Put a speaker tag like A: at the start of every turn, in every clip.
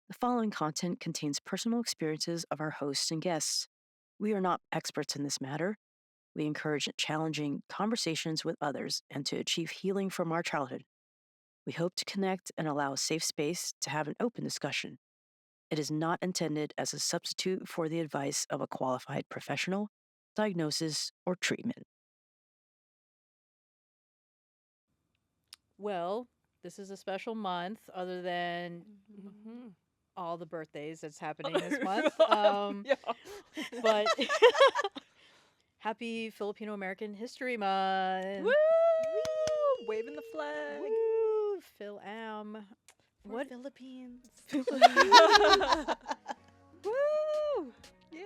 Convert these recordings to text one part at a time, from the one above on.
A: The following content contains personal experiences of our hosts and guests. We are not experts in this matter. We encourage challenging conversations with others and to achieve healing from our childhood. We hope to connect and allow a safe space to have an open discussion. It is not intended as a substitute for the advice of a qualified professional, diagnosis, or treatment.
B: Well, this is a special month other than
C: Mm-hmm.
B: all the birthdays that's happening this month.
C: Yeah.
B: But happy Filipino American History Month.
C: Woo! Waving the flag.
B: Woo! Phil Am.
D: For
B: What?
D: Philippines.
C: Woo! Yeah.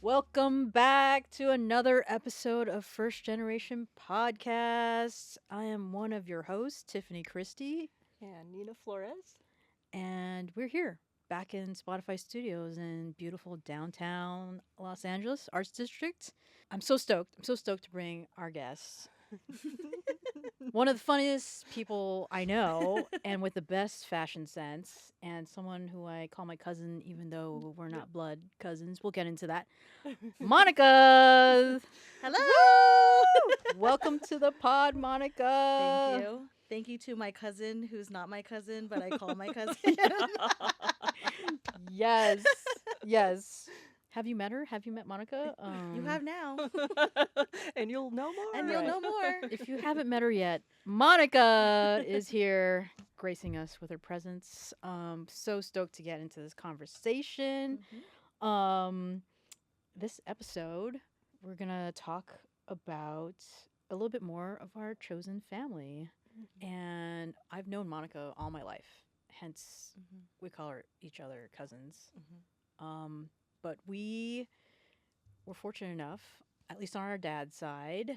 B: Welcome back to another episode of First Generation Podcast. I am one of your hosts, Tiffany Christie,
C: And Nina Flores.
B: and we're here back in Spotify Studios in beautiful downtown Los Angeles Arts District. I'm so stoked. I'm so stoked to bring our guests. One of the funniest people I know, and with the best fashion sense, and someone who I call my cousin, even though we're not blood cousins. We'll get into that. Monica!
D: Hello.
B: Welcome to the pod, Monica.
D: Thank you. Thank you to my cousin, who's not my cousin, but I call my cousin.
B: Yes. Yes. Have you met her? Have you met Monica?
D: You have now,
C: And you'll know more.
D: and you'll know more.
B: If you haven't met her yet, Monica is here gracing us with her presence. So stoked to get into this conversation. This episode, we're going to talk about a little bit more of our chosen family. And I've known Monica all my life, hence we call her each other cousins. But we were fortunate enough, at least on our dad's side,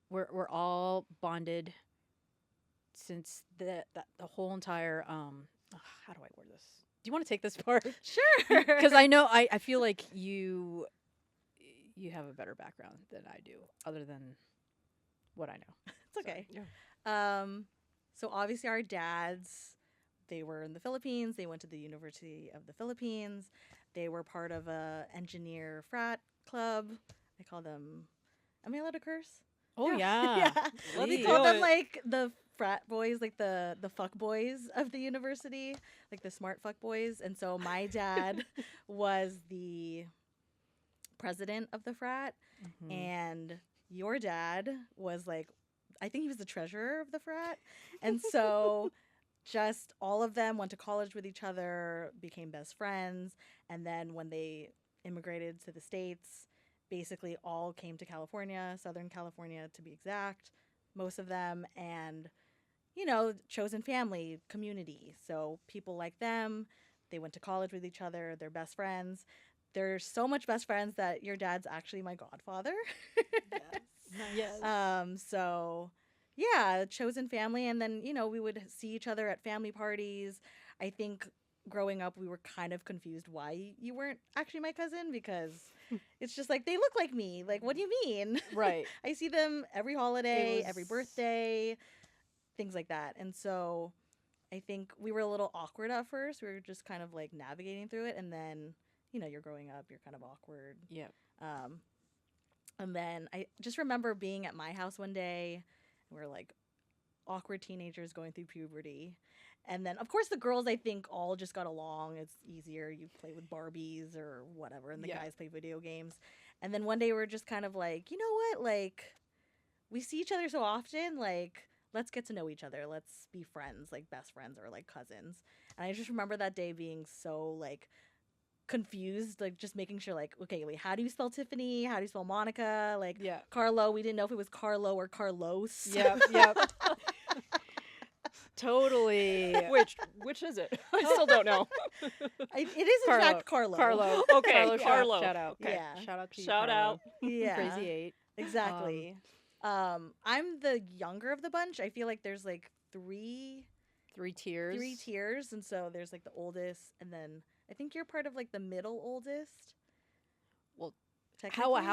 B: we're all bonded since the whole entire how do I word this? Do you want to take this part?
D: Sure.
B: Because I know I feel like you have a better background than I do, other than what I know.
D: It's okay.
C: Yeah.
D: So obviously our dads, they were in the Philippines. They went to the University of the Philippines. They were part of a engineer frat club. I call them. Am I allowed to curse?
B: Oh
D: Yeah.
C: Let's
D: We
B: please.
D: call
C: do
D: them
C: it.
D: like the frat boys, like the fuck boys of the university, like the smart fuck boys. And so my dad was the president of the frat,
B: Mhm.
D: and your dad was like, I think he was the treasurer of the frat. And so just all of them went to college with each other, became best friends, and then when they immigrated to the States, basically all came to California, Southern California to be exact, most of them, and chosen family, community. So people like them, they went to college with each other, they're best friends. They're so much best friends that your dad's actually my godfather.
B: Yes.
D: So yeah, chosen family, and then we would see each other at family parties. I think growing up we were kind of confused why you weren't actually my cousin, because it's just like they look like me. Like, what do you mean?
B: Right.
D: I see them every holiday, every
B: was-
D: birthday, things like that. And so I think we were a little awkward at first. We were just kind of like navigating through it, and then you're growing up, you're kind of awkward.
B: Yeah.
D: Um, and then I just remember being at my house one day. And we are like awkward teenagers going through puberty. And then, of course, the girls, I think, all just got along. It's easier. You play with Barbies or whatever, and the
B: Yeah.
D: guys play video games. And then one day we're just kind of like, you know what? Like, we see each other so often. Like, let's get to know each other. Let's be friends, like best friends or like cousins. And I just remember that day being so, like, confused, like just making sure, like, okay, wait, how do you spell Tiffany? How do you spell Monica? Like,
B: Yeah.
D: Carlo, we didn't know if it was Carlo or Carlos.
B: Yep. Yep. Totally.
C: Which is it? I still don't know.
D: It is in fact Carlo.
B: Carlo.
C: Okay, Carlo.
B: Shout out.
C: Okay.
D: Yeah.
B: Shout out to you.
C: Shout
B: Carlo.
C: out.
D: Yeah.
B: Crazy 8.
D: Exactly. I'm the younger of the bunch. I feel like there's like three
B: 3 tiers.
D: tiers, and so there's like the oldest, and then I think you're part of like the middle oldest. technically.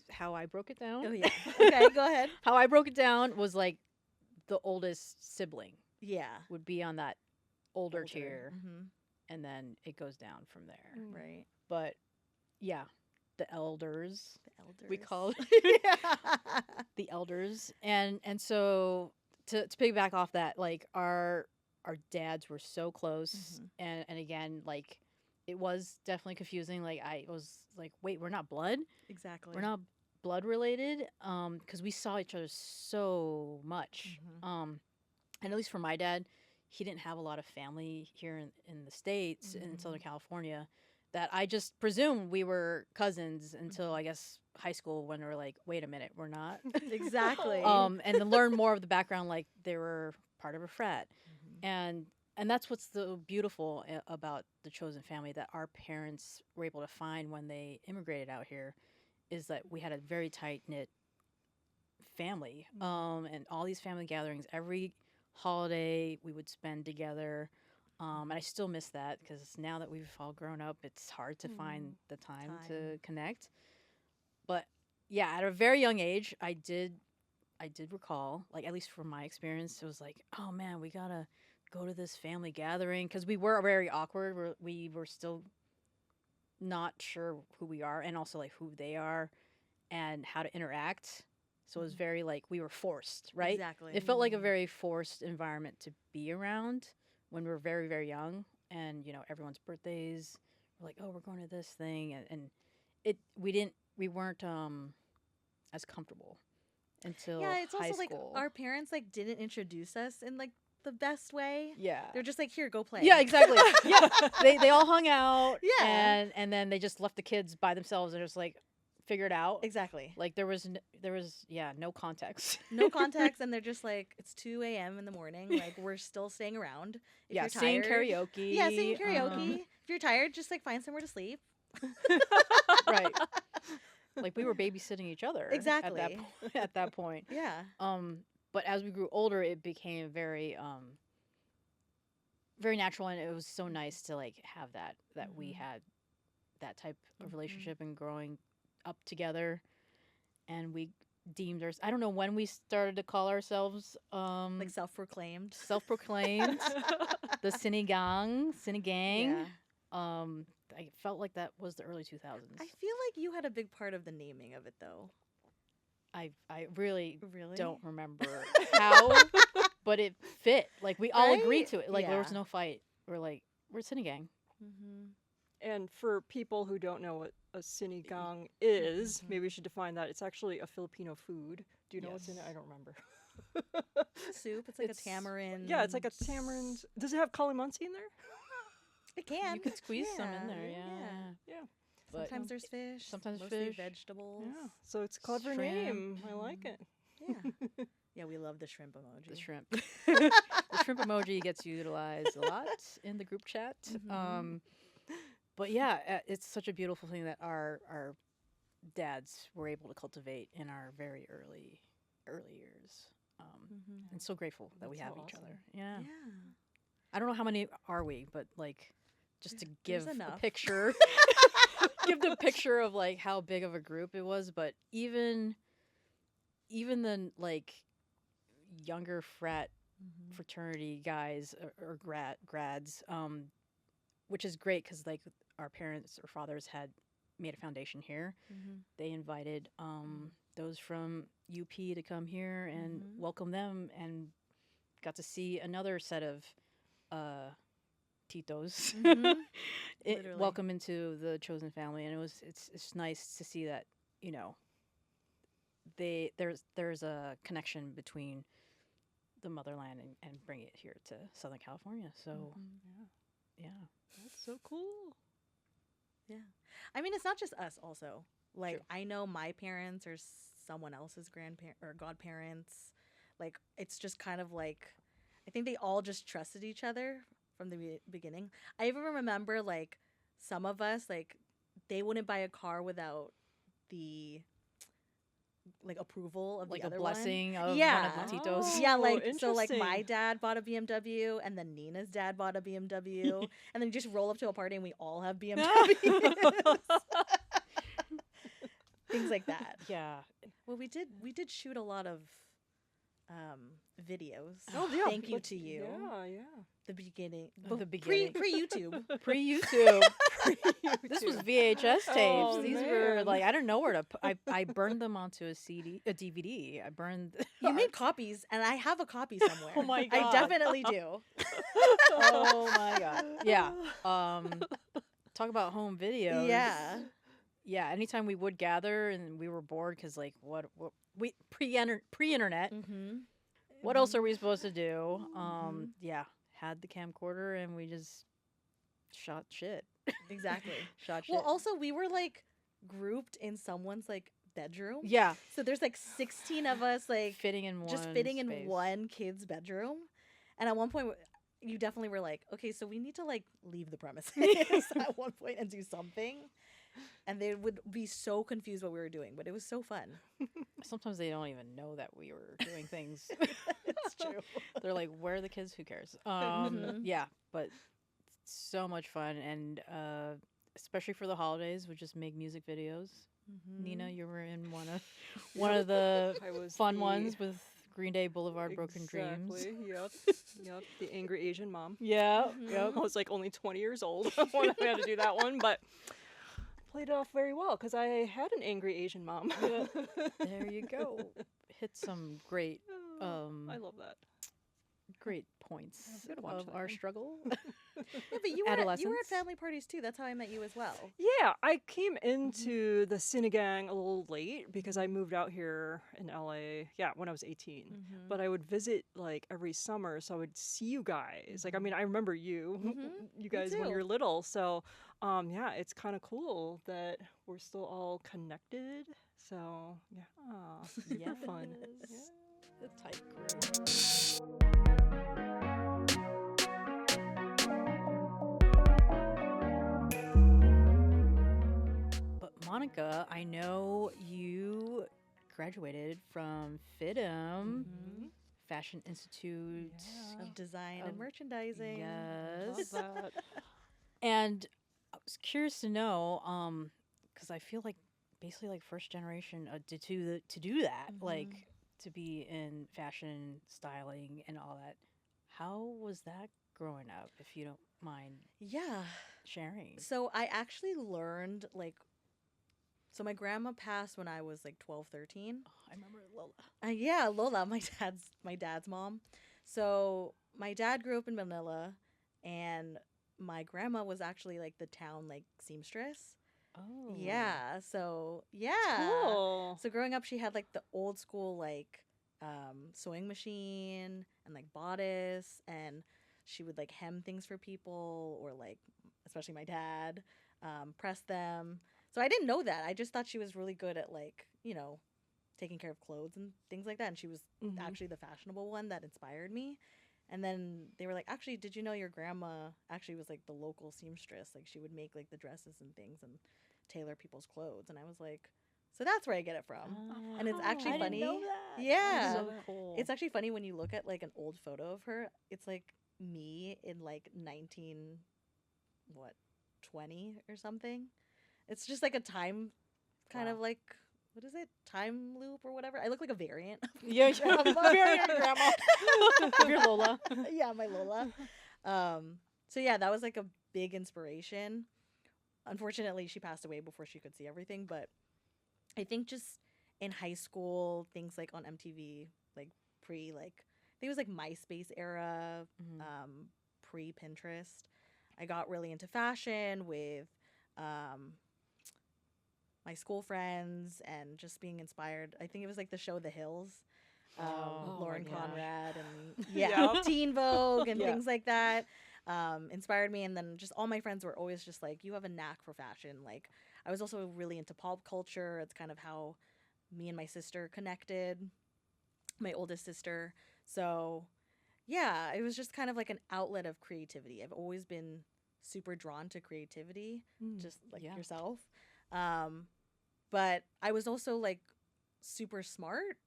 B: how I broke it down.
D: Oh yeah. Okay, go ahead.
B: How I broke it down was like the oldest sibling
D: Yeah.
B: would be on that older
C: Older.
B: tier,
D: Mm-hmm.
B: and then it goes down from there.
C: Mm.
D: Right.
B: But yeah, the elders,
D: The elders.
B: we call
D: yeah.
B: the elders, and so to piggyback off that, like our dads were so close,
D: Mhm.
B: and again, like it was definitely confusing. Like I was like, wait, we're not blood,
D: Exactly.
B: we're not blood related, because we saw each other so much,
D: Mhm.
B: and at least for my dad, he didn't have a lot of family here in the States, in Southern
D: Mhm.
B: California, that I just presumed we were cousins until I guess high school, when we were like, wait a minute, we're not.
D: Exactly.
B: And to learn more of the background, like they were part of a frat,
D: Mhm.
B: and that's what's so beautiful about the chosen family that our parents were able to find when they immigrated out here, is that we had a very tight knit family, and all these family gatherings every holiday we would spend together, and I still miss that, because now that we've all grown up, it's hard to find the time to
D: Time.
B: connect. But yeah, at a very young age, I did recall, like at least from my experience, it was like, oh man, we gotta go to this family gathering, because we were very awkward. We were still not sure who we are, and also like who they are, and how to interact. So it was
D: Mhm.
B: very like we were forced, right?
D: Exactly.
B: It felt like a very forced environment to be around when we were very, very young. And, everyone's birthdays, we're like, oh, we're going to this thing. And we weren't as comfortable until
D: Yeah, it's
B: high
D: also like
B: school.
D: our parents like didn't introduce us in like the best way.
B: Yeah.
D: They're just like, here, go play.
B: Yeah, exactly. Yeah. They all hung out.
D: Yeah.
B: And then they just left the kids by themselves and just like figure it out.
D: Exactly.
B: Like there was no context.
D: No context, and they're just like, it's 2 a.m. in the morning. Like, we're still staying around. If
B: Yeah,
D: you're
B: sing
D: tired,
B: karaoke.
D: Yeah, sing karaoke. If you're tired, just like find somewhere to sleep.
B: Right. Like we were babysitting each other.
D: Exactly.
B: At that point.
D: Yeah.
B: But as we grew older, it became very very natural, and it was so nice to like have that we
D: Mhm.
B: had that type of
D: Mhm.
B: relationship and growing up together, and we deemed I don't know when we started to call ourselves
D: Like self-proclaimed.
B: self-proclaimed the Sinigang
D: Yeah.
B: I felt like that was the early 2000s.
D: I feel like you had a big part of the naming of it, though.
B: I really
D: Really?
B: don't remember how, but it fit. Like we all agreed
D: Right?
B: to it. Like there was
D: Yeah.
B: no fight. We're like, we're Sinigang.
D: Mm-hmm.
C: And for people who don't know what a sinigang is,
D: Mhm.
C: maybe we should define that. It's actually a Filipino food. Do you know what's in it?
B: Yes.
C: I don't remember.
D: Soup. It's like
C: It's-
D: a tamarind.
C: Yeah, it's like a tamarind. Does it have calamansi in there?
D: It can.
B: You could squeeze some in there. Yeah.
C: Yeah.
B: But
D: Sometimes there's fish.
B: sometimes
D: mostly
B: fish.
D: vegetables.
C: Yeah. So it's a clever
B: Shrimp.
C: name. I like it.
D: Yeah. Yeah, we love the shrimp emoji.
B: the shrimp. The shrimp emoji gets utilized a lot in the group chat.
D: Mhm.
B: But yeah, it's such a beautiful thing that our dads were able to cultivate in our very early years.
D: Mhm.
B: And so grateful that we
C: That's
B: have
C: so
B: each
C: awesome.
B: other. Yeah.
D: Yeah.
B: I don't know how many are we, but like just to
D: There's
B: give a
D: enough.
B: picture, give the picture of like how big of a group it was. But even the like younger
D: Mhm.
B: fraternity guys or grads, which is great because like our parents or fathers had made a foundation here.
D: Mhm.
B: They invited those from UP to come here and
D: Mhm.
B: welcome them, and got to see another set of titos
D: Mhm. Literally.
B: welcome into the chosen family, and it's nice to see that there's a connection between the motherland and bring it here to Southern California. So
D: Mhm.
B: yeah,
C: That's so cool.
D: Yeah. I mean, it's not just us also. Like,
B: True.
D: I know my parents or someone else's grandparents or godparents. Like, it's just kind of like, I think they all just trusted each other from the beginning. I even remember, like, some of us, like, they wouldn't buy a car without the, like, approval of
B: like
D: the
B: a
D: other
B: blessing
D: one.
B: of
D: Yeah.
B: one of the titos.
C: Oh,
D: Yeah, like so like my
C: interesting.
D: dad bought a BMW and then Nina's dad bought a BMW and then you just roll up to a party and we all have BMWs. things like that.
B: Yeah.
D: Well, we did shoot a lot of videos.
C: Oh yeah.
D: Thank you
C: but-
D: to you.
C: Yeah.
D: The beginning.
B: The beginning.
D: Pre YouTube.
B: Pre-YouTube. This was VHS tapes.
C: Oh,
B: These were
C: man.
B: like I don't know where to. I burned them onto a DVD. I burned.
D: You made copies, and I have a copy somewhere.
B: Oh my
D: I
B: God.
D: definitely do.
B: Oh my god. Yeah. Talk about home videos.
D: Yeah.
B: Yeah. Anytime we would gather and we were bored because like what we pre-internet.
D: Mm-hmm.
B: What else are we supposed to do? Yeah. Had the camcorder and we just shot shit.
D: Exactly.
B: Shot shit.
D: Well, also we were like grouped in someone's like bedroom.
B: yeah.
D: So there's like 16 of us, like
B: Fitting in one.
D: just fitting in
B: space.
D: one kid's bedroom. And at one point, you definitely were like, okay, so we need to like leave the premises at one point and do something. And they would be so confused what we were doing, but it was so fun.
B: Sometimes they don't even know that we were doing things.
D: It's true.
B: They're like, "Where are the kids? Who cares?"
D: Mhm.
B: Yeah, but so much fun, and especially for the holidays, we just make music videos. Nina, you were in one of the
C: I was
B: fun
C: the-
B: ones with Green Day Boulevard, Broken Dreams.
C: Exactly. Yep. Yep. The angry Asian mom.
B: Yeah,
C: I was like only 20 years old when I had to do that one, but played it off very well because I had an angry Asian mom.
B: there you go. Hit some great,
C: I love that.
B: great points
C: I'm gonna watch
B: of
C: that
B: our
C: one.
B: struggle.
D: Yeah, but you were at
B: Adolescence.
D: family parties too. That's how I met you as well.
C: Yeah, I came into the Cinegang a little late because I moved out here in LA, when I was 18. But I would visit like every summer, so I would see you guys. Like, I mean, I remember you, you guys when
D: too.
C: you were little. So, yeah, it's kind of cool that we're still all connected. So, yeah, super fun.
B: Yes. The tight crew. But Monica, I know you graduated from FIDM, Fashion Institute.
D: Of design and
B: Of-
D: merchandising.
B: Yes.
C: Love that.
B: And I was curious to know, because I feel like basically like first generation to do that, like to be in fashion, styling, and all that. How was that growing up? If you don't mind
D: Yeah.
B: sharing.
D: So I actually learned like, so my grandma passed when I was like 12, 13.
B: Oh, I remember Lola.
D: Yeah, Lola, my dad's mom. So my dad grew up in Manila, and my grandma was actually like the town like seamstress.
B: Oh,
D: Yeah. So yeah.
C: Cool.
D: So growing up, she had like the old school like sewing machine and like bodice, and she would like hem things for people, or like especially my dad, press them. So I didn't know that. I just thought she was really good at like, taking care of clothes and things like that. And she was
C: Mhm.
D: actually the fashionable one that inspired me. And then they were like, actually, did you know your grandma actually was like the local seamstress? Like she would make like the dresses and things and tailor people's clothes. And I was like, so that's where I get it from. And it's actually
B: I
D: funny.
B: Didn't know that.
D: Yeah.
B: So cool.
D: It's actually funny when you look at like an old photo of her. It's like me in like 20 or something. It's just like a time kind
B: Wow.
D: of like, what is it? Time loop or whatever. I look like a variant.
B: Yeah, you're very young grandma. Of your Lola.
D: Yeah, my Lola. So yeah, that was like a big inspiration. Unfortunately, she passed away before she could see everything, but I think just in high school, things like on MTV, like I think it was like MySpace era,
B: Mhm.
D: pre Pinterest. I got really into fashion with my school friends and just being inspired. I think it was like the show The Hills.
B: Oh my
D: Lauren
B: gosh.
D: Conrad and Teen Vogue and
B: Yeah.
D: things like that inspired me. And then just all my friends were always just like, you have a knack for fashion. Like I was also really into pop culture. It's kind of how me and my sister connected, my oldest sister. So yeah, it was just kind of like an outlet of creativity. I've always been super drawn to creativity, just like
B: Yeah.
D: yourself. But I was also like super smart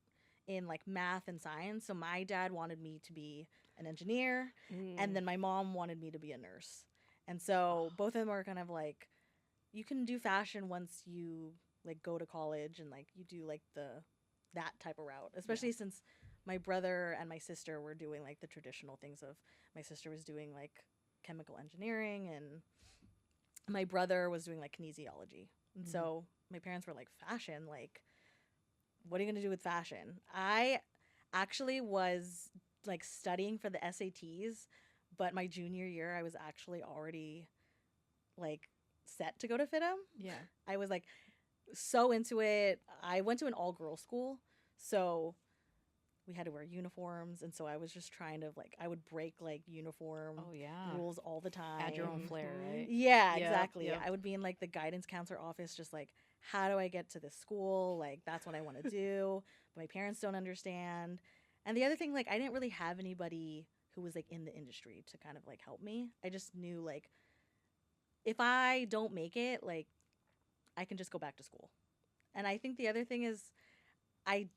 D: in like math and science. So my dad wanted me to be an engineer, and then my mom wanted me to be a nurse. And so both of them are kind of like, you can do fashion once you like go to college and like you do like that type of route, especially since my brother and my sister were doing like the traditional things of my sister was doing like chemical engineering and my brother was doing like kinesiology. And so my parents were like, fashion, like, what are you going to do with fashion? I actually was like studying for the SATs, but my junior year, I was actually already like set to go to FITM.
B: Yeah.
D: I was like so into it. I went to an all girls school. So we had to wear uniforms. And so I was just trying to like, I would break like uniform rules all the time.
B: Add your own flair, right?
D: Yeah,
B: Yep,
D: exactly.
B: yep.
D: I would be in like the guidance counselor office, just like, how do I get to this school? Like, that's what I want to do. But my parents don't understand. And the other thing, like, I didn't really have anybody who was like in the industry to kind of like help me. I just knew like, if I don't make it, like, I can just go back to school. And I think the other thing is, I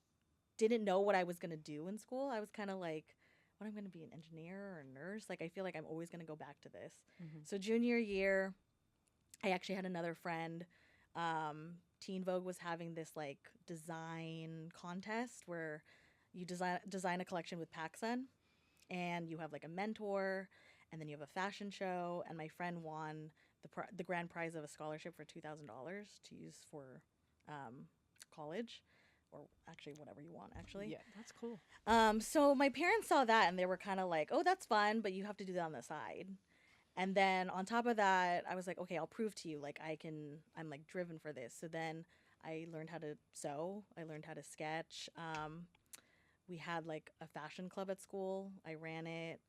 D: didn't know what I was going to do in school. I was kind of like, what, I'm going to be an engineer or a nurse? Like, I feel like I'm always going to go back to this. So junior year, I actually had another friend. Teen Vogue was having this like design contest where you design a collection with PacSun, and you have like a mentor, and then you have a fashion show. And my friend won the grand prize of a scholarship for $2,000 to use for college, or actually whatever you want. Actually,
B: Yeah, that's cool.
D: so my parents saw that and they were kind of like, "Oh, that's fun, but you have to do that on the side." And then on top of that, I was like, "Okay, I'll prove to you. Like, I'm like driven for this." So then I learned how to sew. I learned how to sketch. We had like a fashion club at school. I ran it.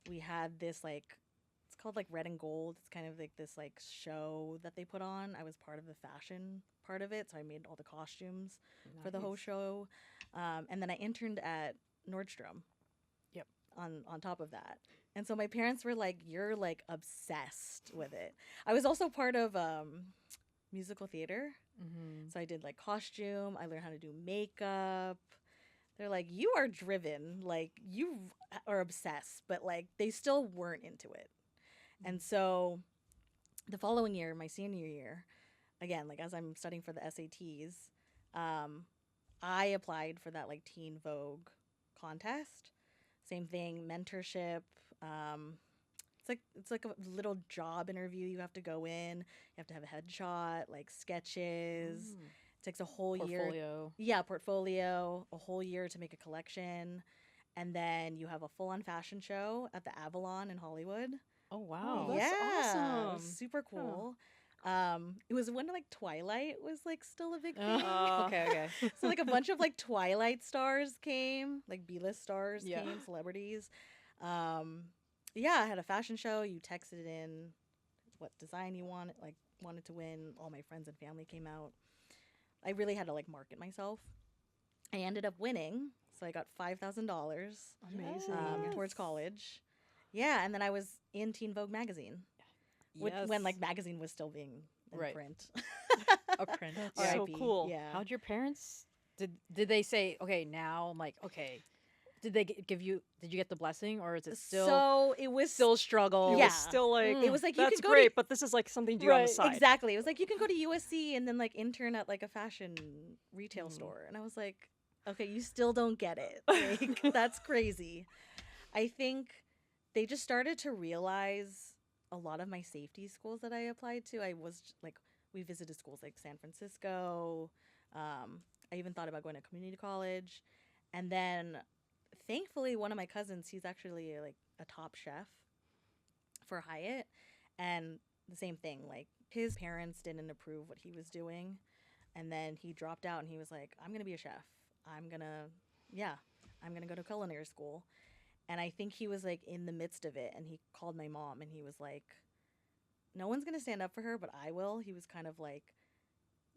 D: We had this like, it's called like Red and Gold. It's kind of like this like show that they put on. I was part of the fashion part of it, so I made all the costumes for the whole show. And then I interned at Nordstrom.
B: Yep.
D: On top of that. And so my parents were like, "You're like obsessed with it." I was also part of musical theater. So I did like costume. I learned how to do makeup. They're like, "You are driven. Like, you are obsessed." But like, they still weren't into it. And so the following year, my senior year, again, like as I'm studying for the SATs, I applied for that like Teen Vogue contest. Same thing, mentorship. It's like a little job interview. You have to go in. You have to have a headshot, like sketches. It takes a whole year.
B: Portfolio.
D: Yeah, portfolio. A whole year to make a collection, and then you have a full-on fashion show at the Avalon in Hollywood.
B: Oh wow.
C: that's
D: It
C: awesome.
D: was super cool. It was when like Twilight was like still a big thing.
B: Okay.
D: So like a bunch of like Twilight stars came, like B-list stars
B: Yeah.
D: came, celebrities. Yeah, I had a fashion show. You texted in what design you wanted to win. All my friends and family came out. I really had to like market myself. I ended up winning, so I got $5,000
C: Amazing.
D: towards college. Yeah, and then I was in Teen Vogue magazine when like magazine was still being in
B: Right.
D: print.
B: A print.
C: That's so
D: R.I.P.
C: cool.
D: Yeah.
B: How'd your parents did they say, okay, now I'm like, okay, did they give you, did you get the blessing, or is it still
D: So it was
B: still struggle?
C: It
D: Yeah.
C: was still like,
D: It was like you
C: that's
D: could go
C: great,
D: to,
C: but this is like something to do on the
B: Right,
C: side.
D: exactly. It was like you can go to USC and then like intern at like a fashion retail store, and I was like, okay, you still don't get it. Like that's crazy. I think they just started to realize a lot of my safety schools that I applied to. I was like, we visited schools like San Francisco. I even thought about going to community college, and then thankfully one of my cousins, he's actually like a top chef for Hyatt, and the same thing, like his parents didn't approve what he was doing, and then he dropped out and he was like, I'm gonna be a chef. I'm gonna go to culinary school. And I think he was like in the midst of it, and he called my mom and he was like, no one's gonna stand up for her, but I will. He was kind of like,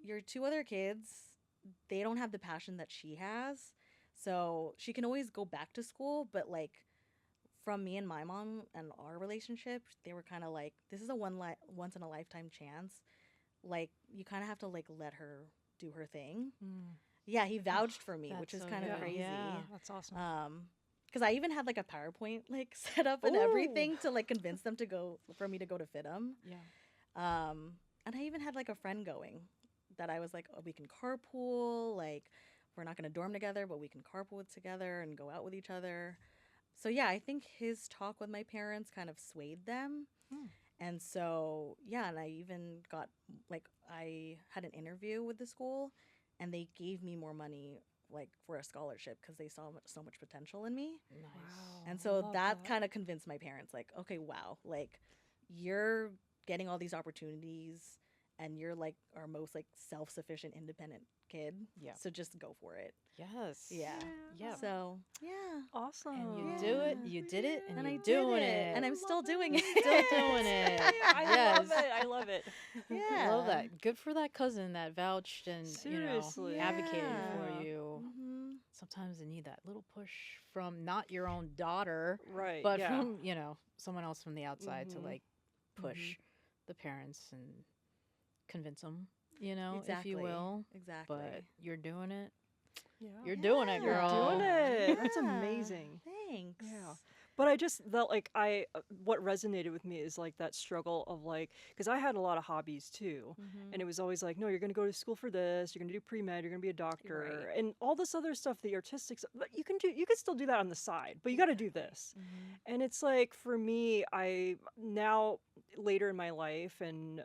D: your two other kids, they don't have the passion that she has, so she can always go back to school, but like from me and my mom and our relationship, they were kind of like, this is a once in a lifetime chance. Like, you kind of have to like let her do her thing. Yeah, he vouched for me, which is
B: That's so
D: kind of
B: good.
D: crazy.
B: Yeah.
C: That's awesome.
D: Because I even had like a PowerPoint like set up and everything to like convince them to go for me to go to FITM.
B: Yeah.
D: And I even had like a friend that I was like, oh, we can carpool. Like, we're not going to dorm together, but we can carpool together and go out with each other. So, yeah, I think his talk with my parents kind of swayed them.
C: Hmm.
D: And so, yeah, and I even got, like, I had an interview with the school, and they gave me more money, like, for a scholarship because they saw so much potential in me.
B: Nice.
D: And
C: I
D: so
C: love
D: that kind of convinced my parents, like, okay, wow, like, you're getting all these opportunities, and you're, like, our most, like, self-sufficient, independent kid.
B: Yeah.
D: So just go for it.
B: Yes.
D: Yeah.
B: Yeah.
D: So, yeah.
C: Awesome.
B: And you
D: Yeah.
B: do it, you did it, and,
D: And I
B: you're
D: did
B: doing
D: it.
B: it.
D: And I'm still doing it.
B: Still doing it.
C: I
B: Yes.
C: love it. I love it.
D: Yeah.
B: Love that. Good for that cousin that vouched and
C: Seriously.
B: advocated
C: Yeah.
B: for you.
D: Mm-hmm.
B: Sometimes they need that little push from not your own daughter,
C: Right.
B: but
C: yeah.
B: from someone else from the outside to
C: Mhm.
B: like push the parents and convince them, if
D: Exactly.
B: you will.
D: Exactly.
B: But you're doing it.
C: Yeah.
B: You're doing it,
D: Yeah.
B: girl.
C: doing it. That's
D: Yeah.
C: amazing.
D: Thanks.
C: Yeah. But I just felt like what resonated with me is like that struggle of like, because I had a lot of hobbies too.
D: Mm-hmm.
C: And it was always like, no, you're going to go to school for this, you're going to do pre-med, you're going to be a doctor, and all this other stuff, the artistic stuff. But you can still do that on the side, but you got to do this.
D: Mm-hmm.
C: And it's like, for me, I now later in my life, and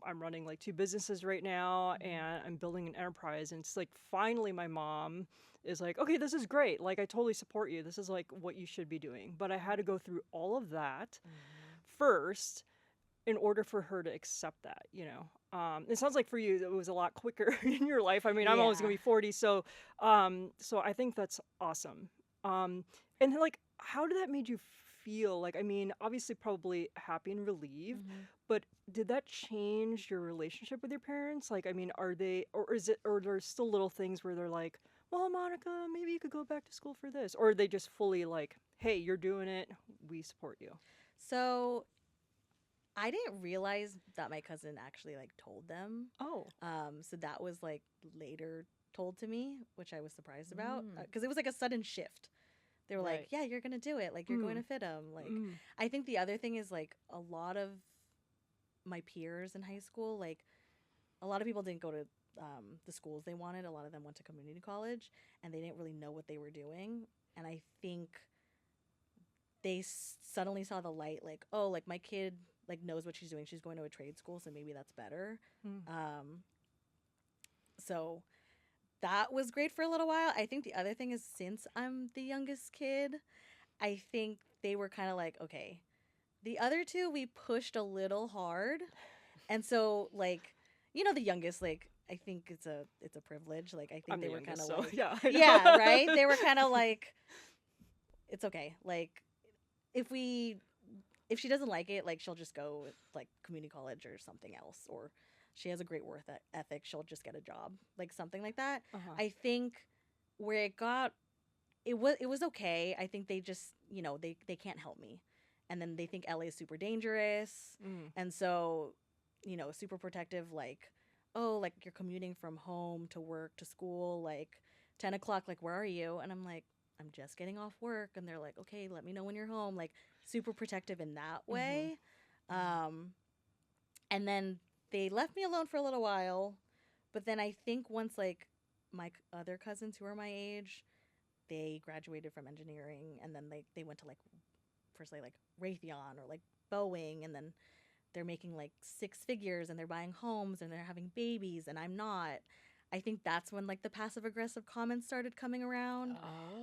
C: I'm running like 2 businesses right now, and I'm building an enterprise. And it's like, finally, my mom is like, okay, this is great. Like, I totally support you. This is like what you should be doing. But I had to go through all of that first in order for her to accept that, It sounds like for you, it was a lot quicker in your life. I mean, I'm almost
D: Yeah.
C: going to be 40. So I think that's awesome. And like, how did that made you feel? Like, I mean, obviously probably happy and relieved, but did that change your relationship with your parents? Like, I mean, are they, or there's still little things where they're like, well, Monica, maybe you could go back to school for this, or are they just fully like, hey, you're doing it, we support you?
D: So I didn't realize that my cousin actually like told them.
C: Oh.
D: So that was like later told to me, which I was surprised about
B: Mm.
D: because it was like a sudden shift. They were
B: Right.
D: like, "Yeah, you're gonna do it. Like you're going to FITM." Like I think the other thing is like a lot of my peers in high school, like a lot of people didn't go to the schools they wanted. A lot of them went to community college, and they didn't really know what they were doing. And I think they suddenly saw the light, like, oh, like my kid like knows what she's doing. She's going to a trade school, so maybe that's better. So that was great for a little while. I think the other thing is since I'm the youngest kid, I think they were kind of like, okay, the other two we pushed a little hard, and so like the youngest, like I think it's a privilege. Like I think
C: I'm
D: they
C: the
D: were kind
C: youngest,
D: of
C: so
D: like
C: yeah,
D: yeah, right. They were kind of like it's okay. Like if she doesn't like it, like she'll just go with, like community college or something else, or she has a great work ethic, she'll just get a job, like something like that. I think where it was okay. I think they just they can't help me, and then they think LA is super dangerous, and so super protective, like, oh, like you're commuting from home to work to school, like 10 o'clock, like where are you? And I'm like, I'm just getting off work. And they're like, okay, let me know when you're home. Like super protective in that way. And then they left me alone for a little while. But then I think once like my other cousins who are my age, they graduated from engineering, and then they went to like firstly like Raytheon or like Boeing, and then they're making like 6 figures, and they're buying homes, and they're having babies, and I'm not. I think that's when like the passive aggressive comments started coming around.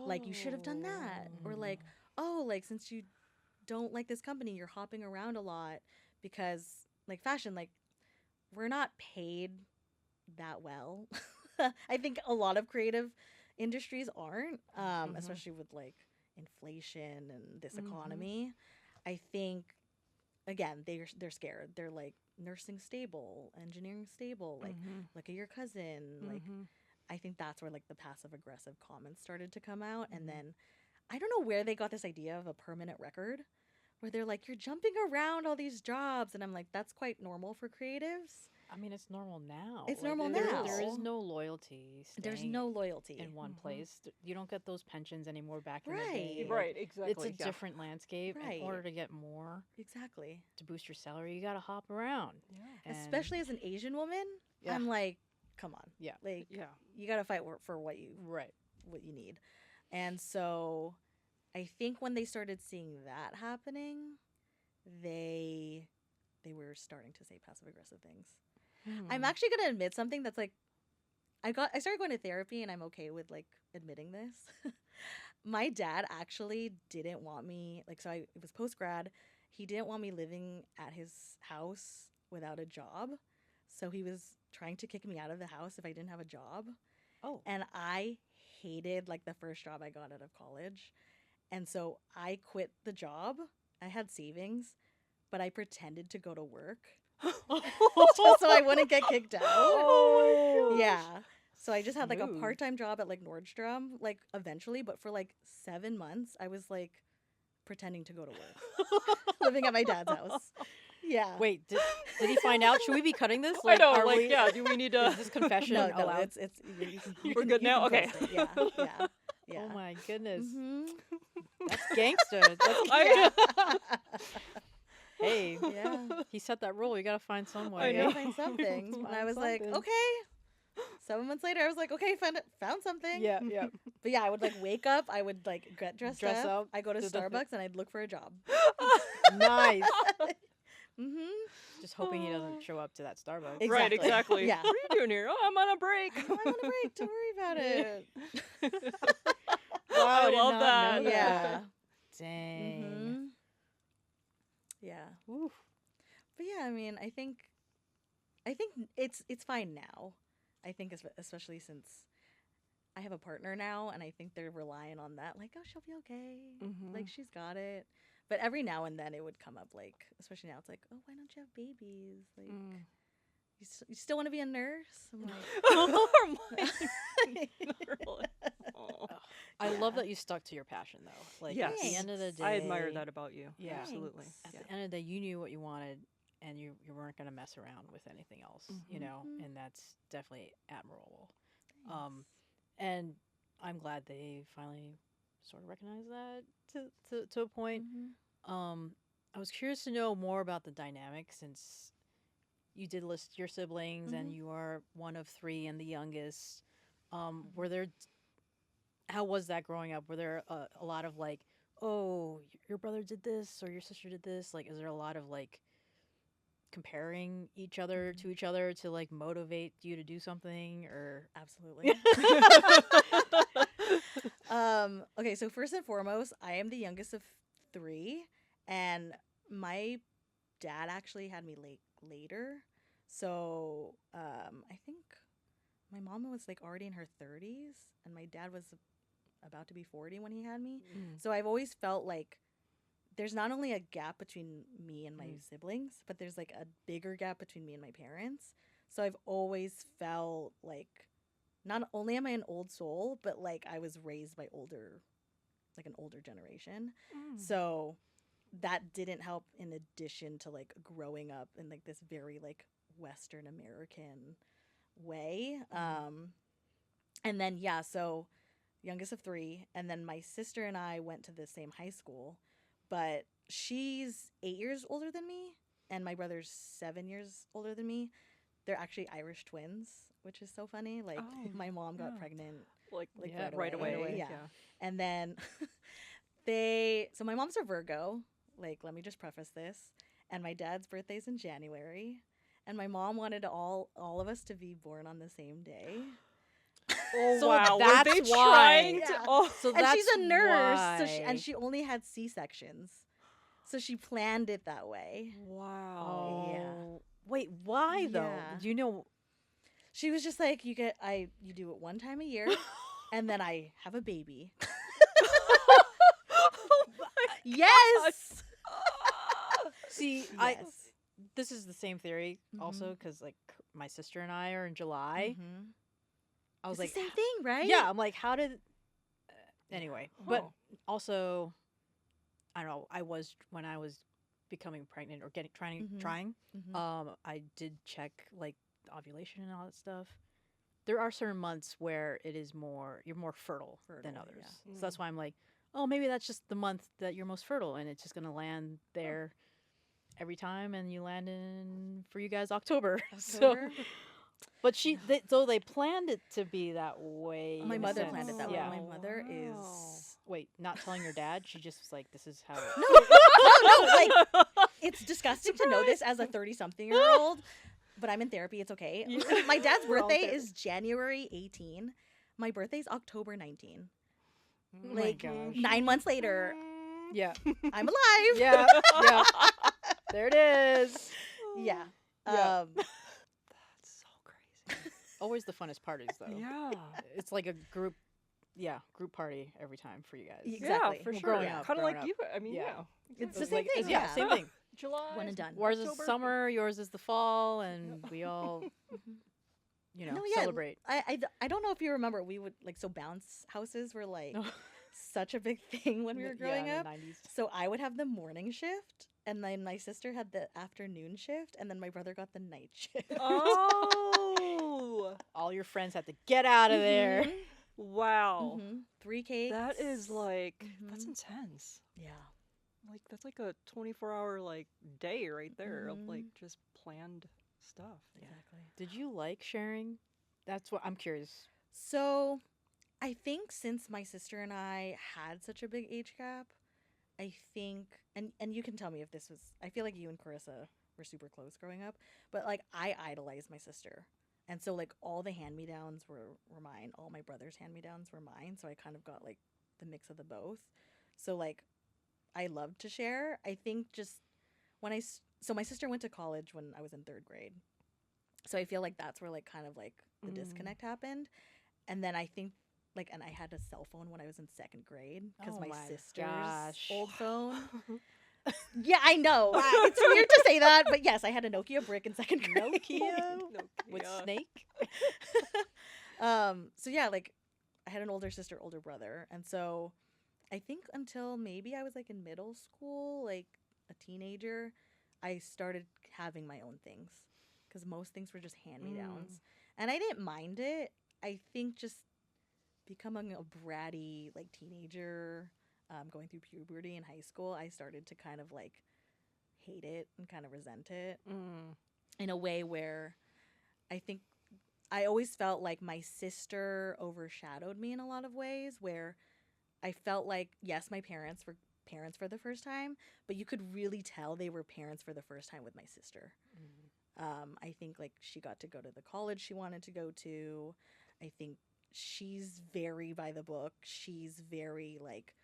D: Like, you should have done that. Or like, oh, like since you don't like this company, you're hopping around a lot, because like fashion, like we're not paid that well. I think a lot of creative industries aren't, especially with like inflation and this economy. I think again, they're scared. They're like, nursing stable, engineering stable, like look at your cousin. Like I think that's where like the passive aggressive comments started to come out. And then I don't know where they got this idea of a permanent record, where they're like, you're jumping around all these jobs, and I'm like, that's quite normal for creatives.
B: I mean, it's normal now.
D: It's normal
B: there,
D: now.
B: There is no loyalty.
D: There's no loyalty
B: in one place. You don't get those pensions anymore back in the
D: Right.
B: day.
C: Right, exactly.
B: It's a different landscape.
D: Right.
B: In order to get more,
D: Exactly.
B: to boost your salary, you got to hop around.
C: Yeah.
B: And
D: Especially as an Asian woman,
B: Yeah.
D: I'm like, come on.
B: Yeah.
D: Like,
C: Yeah.
D: you got to fight for what you
B: Right.
D: need. And so I think when they started seeing that happening, they were starting to say passive aggressive things. I'm actually going to admit something that's like, I started going to therapy, and I'm okay with like admitting this. My dad actually didn't want me, like, so it was post grad. He didn't want me living at his house without a job. So he was trying to kick me out of the house if I didn't have a job.
B: Oh.
D: And I hated like the first job I got out of college. And so I quit the job. I had savings, but I pretended to go to work just so I wouldn't get kicked out.
B: Oh.
D: Yeah. So I just had like a
B: Smooth.
D: part-time job at like Nordstrom, like eventually, but for like 7 months, I was like pretending to go to work, living at my dad's house. Yeah.
B: Wait, did he find out? Should we be cutting this?
C: I know,
B: are
C: like,
B: we,
C: yeah, do we need to...
B: Is this confession
D: No,
B: allowed?
D: it's
C: We're good now? Okay.
D: post it. Yeah, yeah, yeah.
B: Oh my goodness.
D: Mhm.
B: That's gangster. That's,
C: I-
B: hey,
D: Yeah.
B: he set that rule. You gotta find some way.
C: I
D: I
C: know.
D: gotta find something. And I
B: Find
D: was like,
B: something.
D: okay. 7 months later, I was like, okay, found something.
B: Yeah, yeah.
D: But yeah, I would like wake up, I would like get dressed
B: Dress
D: up.
B: up,
D: I go to
B: do the-
D: Starbucks and I'd look for a job.
B: Nice.
D: Mm-hmm.
B: Just hoping he doesn't show up to that Starbucks.
C: Right, exactly.
D: Yeah.
C: What are you doing here? Oh, I'm on a break.
D: I'm on a break. Don't worry about it.
B: Wow,
C: I
B: did
C: love
B: not
C: that.
B: know
D: Yeah.
B: Dang.
D: Mhm. Yeah.
B: Oof.
D: But yeah, I mean, I think it's fine now. I think especially since I have a partner now, and I think they're relying on that. Like, oh, she'll be okay.
C: Mhm.
D: Like, she's got it. But every now and then it would come up, like, especially now, it's like, oh, why don't you have babies? Like, you still want to be a nurse? I'm like,
C: Oh.
B: I
D: Yeah.
B: love that you stuck to your passion, though. Like,
C: Yes.
B: at the end of the day,
C: I admire that about you.
B: Yeah.
C: Absolutely.
B: At
C: Yeah.
B: the end of the day, you knew what you wanted, and you weren't going to mess around with anything else, you
C: Mhm.
B: know,
D: Mhm.
B: and that's definitely admirable. And I'm glad they finally sort of recognized that to a point.
D: Mhm.
B: I was curious to know more about the dynamic, since you did list your siblings and
D: Mhm.
B: you are one of three and the youngest. Were there, how was that growing up? Were there a lot of like, oh, your brother did this or your sister did this? Like, is there a lot of like comparing each other to each other to like motivate you to do something, or?
D: Absolutely. Okay, so first and foremost, I am the youngest of 3, and my dad actually had me later. So I think my mom was like already in her 30s, and my dad was about to be 40 when he had me. So I've always felt like there's not only a gap between me and my siblings, but there's like a bigger gap between me and my parents. So I've always felt like not only am I an old soul, but like I was raised by like an older generation. So that didn't help, in addition to like growing up in like this very like Western American way. And then, yeah, so youngest of 3. And then my sister and I went to the same high school, but she's 8 years older than me, and my brother's 7 years older than me. They're actually Irish twins, which is so funny. Like,
C: Oh,
D: my mom got
B: yeah.
D: pregnant
C: Like,
B: Yeah,
C: right away.
D: yeah. And then so my mom's a Virgo. Like, let me just preface this. And my dad's birthday's in January. And my mom wanted all of us to be born on the same day.
C: Oh,
B: So
C: wow. Were
B: that's
C: they
B: why.
C: trying to...
D: Yeah.
C: Oh.
B: So
D: And
B: that's
D: she's a nurse,
B: why.
D: and she only had C-sections. So she planned it that way.
C: Wow.
B: Oh, wait, why though?
D: Yeah.
B: Do you know?
D: She was just like, you do it one time a year, and then I have a baby. Yes.
B: See,
D: Yes.
B: this is the same theory also,
D: Mhm.
B: because like my sister and I are in July.
D: Mhm.
B: I was
D: It's
B: like,
D: the same thing, right?
B: yeah, I'm like, how did? Anyway, but
C: Oh.
B: also, I don't know. When I was becoming pregnant or trying.
D: Mhm.
B: I did check like the ovulation and all that stuff. There are certain months where you're more fertile than
D: Fertile,
B: others.
D: yeah.
B: So that's why I'm like, oh, maybe that's just the month that you're most fertile, and it's just gonna land there every time, and you land in, for you guys, October. So,
D: October?
B: But so they planned it to be that way.
D: My
B: in a
D: mother
B: sense.
D: planned it that way.
B: Yeah.
D: My mother is
B: Wait, not telling your dad? She just was like, this is how it
D: no, like it's disgusting to know this as a 30-something-year-old, but I'm in therapy. It's okay. My dad's
B: We're all
D: birthday
B: there.
D: is January 18. My birthday's October 19.
B: Oh my
D: Like
B: gosh.
D: 9 months later,
B: Yeah.
D: I'm alive.
B: Yeah. Yeah. There it is.
D: Yeah.
B: Yeah.
C: That's so crazy.
B: Always the funnest parties, though.
C: Yeah.
B: It's like a group party every time for you guys.
D: Exactly.
C: Yeah, for
B: Well,
C: sure.
B: growing up,
C: Kind of
B: growing
C: like
B: up.
C: you. I mean,
B: Yeah.
C: yeah.
D: It's the
B: It's
D: same
B: like-
D: thing.
B: Yeah,
D: Yeah.
B: same thing.
C: July.
D: One and done.
B: Ours is
C: October.
B: summer, yours is the fall, and we all,
D: No, yeah.
B: celebrate.
D: I don't know if you remember, we would like, so bounce houses were like such a big thing when we were growing
B: in
D: up.
B: the 90s.
D: So I would have the morning shift, and then my sister had the afternoon shift, and then my brother got the night shift.
C: Oh.
B: All your friends had to get out of there.
D: Mhm.
C: Wow.
D: 3 cakes.
C: That is like that's
D: Mhm.
C: intense.
D: Yeah.
C: Like that's like a 24-hour like day right there of like
D: Mhm.
C: just planned stuff.
D: Exactly.
B: Did you like sharing? That's what I'm curious.
D: So I think since my sister and I had such a big age gap, I think, and you can tell me if this was, I feel like you and Carissa were super close growing up, but like I idolized my sister. And so like all the hand-me-downs were mine. All my brother's hand-me-downs were mine. So I kind of got like the mix of the both. So like I loved to share. I think just so my sister went to college when I was in 3rd grade. So I feel like that's where like kind of like the disconnect happened. And then I think like, and I had a cell phone when I was in 2nd grade because
B: Oh
D: my
B: my
D: sister's
B: gosh.
D: old phone. Yeah, I know. It's weird to say that, but yes, I had a Nokia brick in 2nd grade.
B: Nokia with
C: Nokia.
B: Snake.
D: So yeah, like I had an older sister, older brother, and so I think until maybe I was like in middle school, like a teenager, I started having my own things because most things were just hand-me-downs, and I didn't mind it. I think just becoming a bratty like teenager, going through puberty in high school, I started to kind of like hate it and kind of resent it in a way where I think I always felt like my sister overshadowed me in a lot of ways, where I felt like, yes, my parents were parents for the first time, but you could really tell they were parents for the first time with my sister. I think like she got to go to the college she wanted to go to. I think she's very by the book. She's very like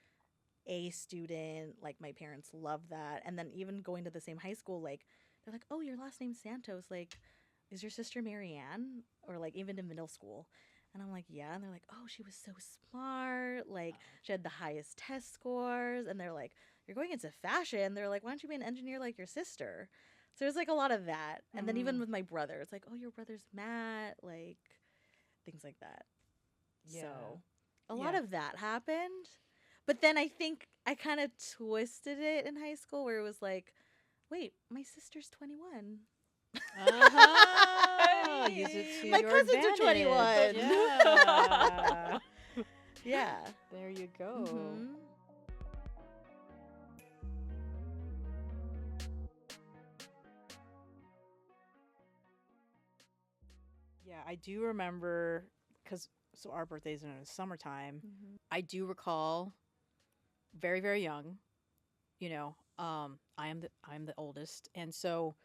D: A student. Like my parents love that. And then even going to the same high school, like they're like, oh, your last name's Santos. Like, is your sister Marianne? Or like even in middle school. And I'm like, yeah. And they're like, oh, she was so smart. Like she had the highest test scores. And they're like, you're going into fashion. They're like, why don't you be an engineer like your sister? So there's like a lot of that. And then even with my brother, it's like, oh, your brother's Matt. Like things like that.
B: Yeah.
D: So a lot of that happened. But then I think I kind of twisted it in high school where it was like, wait, my sister's 21.
B: Uh-huh. Use it to
D: My
B: your
D: cousins are 21.
B: advantage. Yeah.
D: Yeah.
B: There you go.
D: Mhm.
B: Yeah, I do remember because so our birthdays are in the summertime.
D: Mhm.
B: I do recall very very young. I am the oldest, and so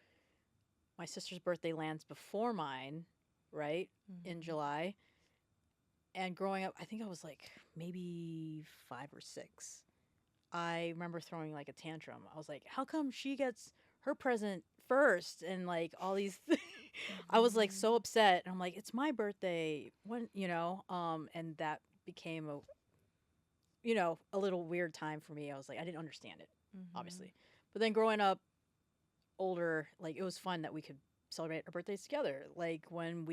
B: my sister's birthday lands before mine, right in
D: Mhm.
B: July. And growing up, I think I was like maybe 5 or 6. I remember throwing like a tantrum. I was like, "How come she gets her present first?" And like all these, I was like so upset. And I'm like, "It's my birthday." And that became a little weird time for me. I was like, I didn't understand it, obviously. But then growing up older, like it was fun that we could celebrate our birthdays together. Like when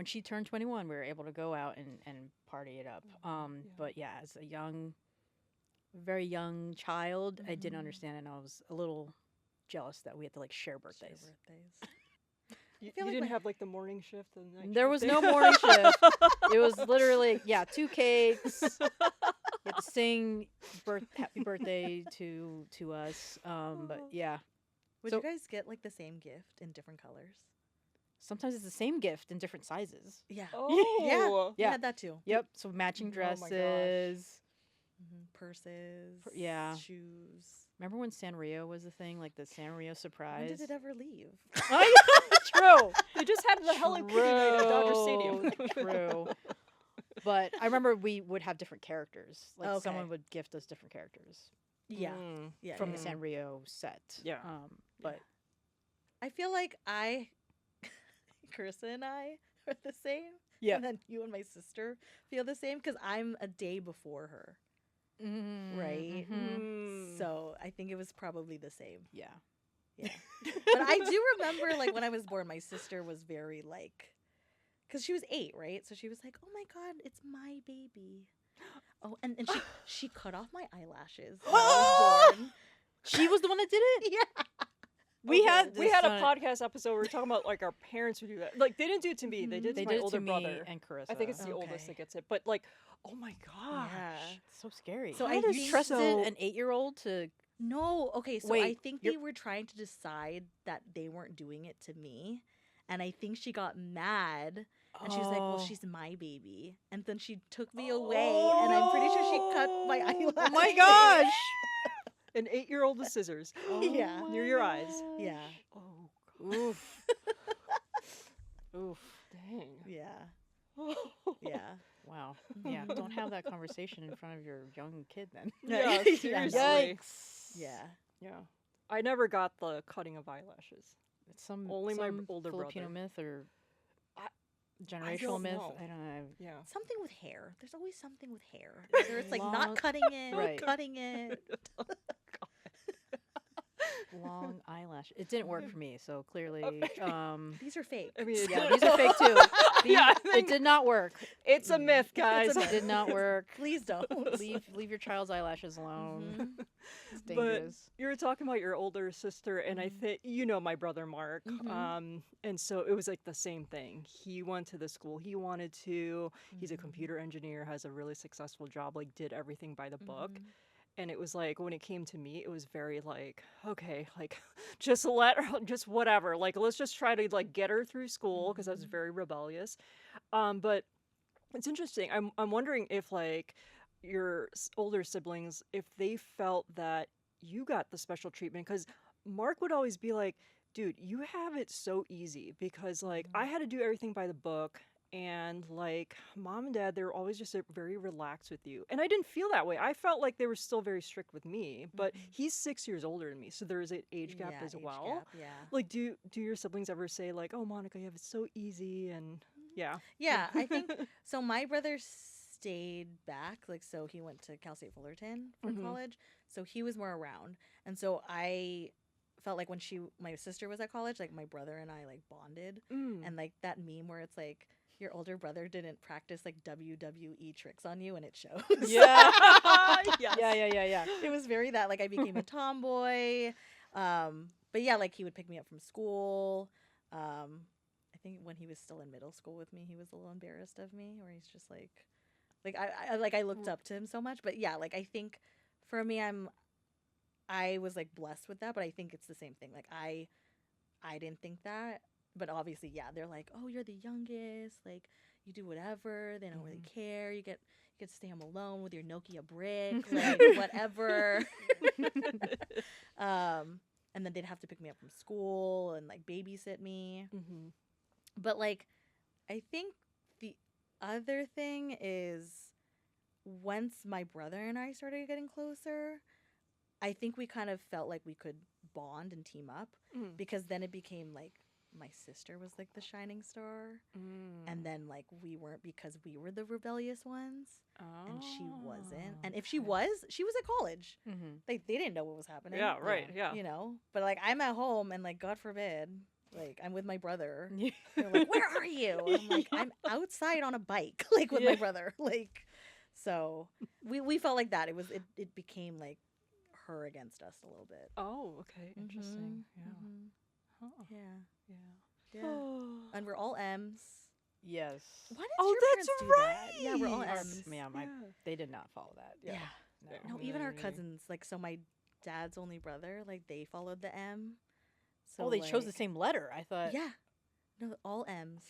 B: she turned 21, we were able to go out and party it up. But yeah, as a very young child, I didn't understand it, and I was a little jealous that we had to like share birthdays.
C: You
D: feel like
C: didn't
D: my-
C: have like the morning shift and night
B: There
C: shift
B: was
C: thing?
B: no morning shift. It was literally 2 cakes. You had to sing happy birthday to us. But yeah.
D: Would
B: So-
D: you guys get like the same gift in different colors?
B: sometimes it's the same gift in different sizes.
D: Yeah.
C: Oh.
D: We
B: Yeah.
D: had that too.
B: Yep. So matching
C: Oh my gosh.
B: dresses.
D: Purses.
B: Yeah.
D: Shoes.
B: Remember when Sanrio was a thing, like the Sanrio
D: When
B: surprise?
D: did it ever leave?
B: Oh, yeah, true.
C: They just had the Hello Kitty night at Dodger Stadium.
B: True. But I remember we would have different characters. Like
D: Okay.
B: someone would gift us different characters
D: Yeah.
C: Mm.
D: Yeah.
B: from
D: yeah.
B: the Sanrio set.
C: Yeah.
B: But
D: I feel like Carissa and I are the same.
B: yeah.
D: And then you and my sister feel the same because I'm a day before her. Right?
C: Mm.
D: So I think it was probably the same.
B: Yeah.
D: Yeah. But I do remember, like, when I was born, my sister was very, like, because she was 8, right? So she was like, oh my God, it's my baby. Oh, and she cut off my eyelashes when I was born.
B: She was the one that did it?
D: Yeah.
B: We had
C: We
B: this,
C: had a podcast episode where we were talking about like our parents would do that. Like they didn't do it to me. They did it
B: They
C: to my
B: did it
C: older
B: to me
C: brother.
B: and Carissa.
C: I think it's the oldest
D: Okay.
C: that gets it. But like, oh my gosh.
D: Yeah.
B: It's so scary.
D: So
B: So
D: I
B: I
D: think
B: trusted
D: so-
B: an 8-year-old to.
D: No, okay, so I
B: Wait,
D: think
B: you're-
D: they were trying to decide that they weren't doing it to me. And I think she got mad and she was like, well,
B: Oh.
D: she's my baby. And then she took me away and I'm pretty sure she cut my eyelashes.
B: Oh my gosh!
C: An 8-year-old with scissors.
D: Yeah.
B: Oh
C: Near
B: my
C: your eyes.
D: Yeah.
C: Oh,
B: Oof. Oof.
C: dang.
D: Yeah. Yeah.
B: Wow. Yeah. Don't have that conversation in front of your young kid then.
C: Yeah,
D: Yeah.
C: seriously.
B: Yikes.
D: Yeah.
C: Yeah. I never got the cutting of eyelashes.
B: It's some
C: Only my
B: some
C: older
B: Filipino
C: brother.
B: myth or
C: I
B: generational
C: don't
B: myth.
C: know.
B: I don't know.
C: Yeah.
D: Something with hair. There's always something with hair. Either it's like
B: Long-
D: not cutting it,
B: Right.
D: cutting it.
B: Long eyelash. It didn't work for me, so clearly,
D: These are fake.
C: I mean,
B: yeah, these are fake too.
C: Yeah, I
B: It
C: think
B: did not work.
C: it's a myth, guys.
D: It's a
B: It did not work.
D: Please don't.
B: Leave your child's eyelashes alone.
D: Mhm.
B: It's
C: But
B: dangerous.
C: you were talking about your older sister, and I think you know my brother Mark. And so it was like the same thing. He went to the school he wanted to. He's a computer engineer, has a really successful job, like did everything by the book. And it was like when it came to me, it was very like, okay, like just let her, just whatever. Like let's just try to like get her through school because I was very rebellious. But it's interesting. I'm wondering if like your older siblings, if they felt that you got the special treatment, because Mark would always be like, dude, you have it so easy because like I had to do everything by the book. And like mom and dad, they were always just very relaxed with you. And I didn't feel that way. I felt like they were still very strict with me, but he's 6 years older than me. So there is an age gap
D: Yeah,
C: as
D: age
C: well.
D: gap, yeah.
C: Like, do your siblings ever say like, oh, Monica, you have it so easy? And yeah.
D: Yeah, I think so. My brother stayed back, like, so he went to Cal State Fullerton for college, so he was more around, and so I felt like when my sister was at college, like my brother and I like bonded, and like that meme where it's like your older brother didn't practice like WWE tricks on you, and it shows.
B: Yeah.
C: Yes.
B: Yeah.
D: It was very that, like, I became a tomboy. But yeah, like he would pick me up from school. I think when he was still in middle school with me, he was a little embarrassed of me, where he's just like I looked up to him so much. But yeah, like I think for me, I was like blessed with that, but I think it's the same thing. Like I didn't think that, but obviously, yeah, they're like, oh, you're the youngest, like you do whatever. They don't really care. You get to stay home alone with your Nokia brick, like whatever. And then they'd have to pick me up from school and like babysit me. But like, I think the other thing is once my brother and I started getting closer, I think we kind of felt like we could bond and team up, because then it became like my sister was like the shining star, and then like we weren't, because we were the rebellious ones, and she wasn't. And if she was at college. Like they didn't know what was happening.
C: Yeah, right. Yeah.
D: You know, but like I'm at home and like God forbid, like I'm with my brother. They're like, where are you? And I'm like, I'm outside on a bike, like with my brother. Like, so we felt like that. It became like her against us a little bit.
C: Oh, okay. Interesting. Yeah. Huh.
D: Yeah.
C: Yeah.
D: Yeah. And we're all M's.
B: Yes.
D: Why did
C: Oh,
D: your
C: that's
D: parents do that? Yeah, we're all
C: right.
D: M's.
B: Yeah, they did not follow that.
D: Yeah.
B: No.
D: No, even our cousins, like, so my dad's only brother, like, they followed the M. So
B: Oh, they chose the
D: like-
B: same letter. I thought.
D: Yeah. No, all M's.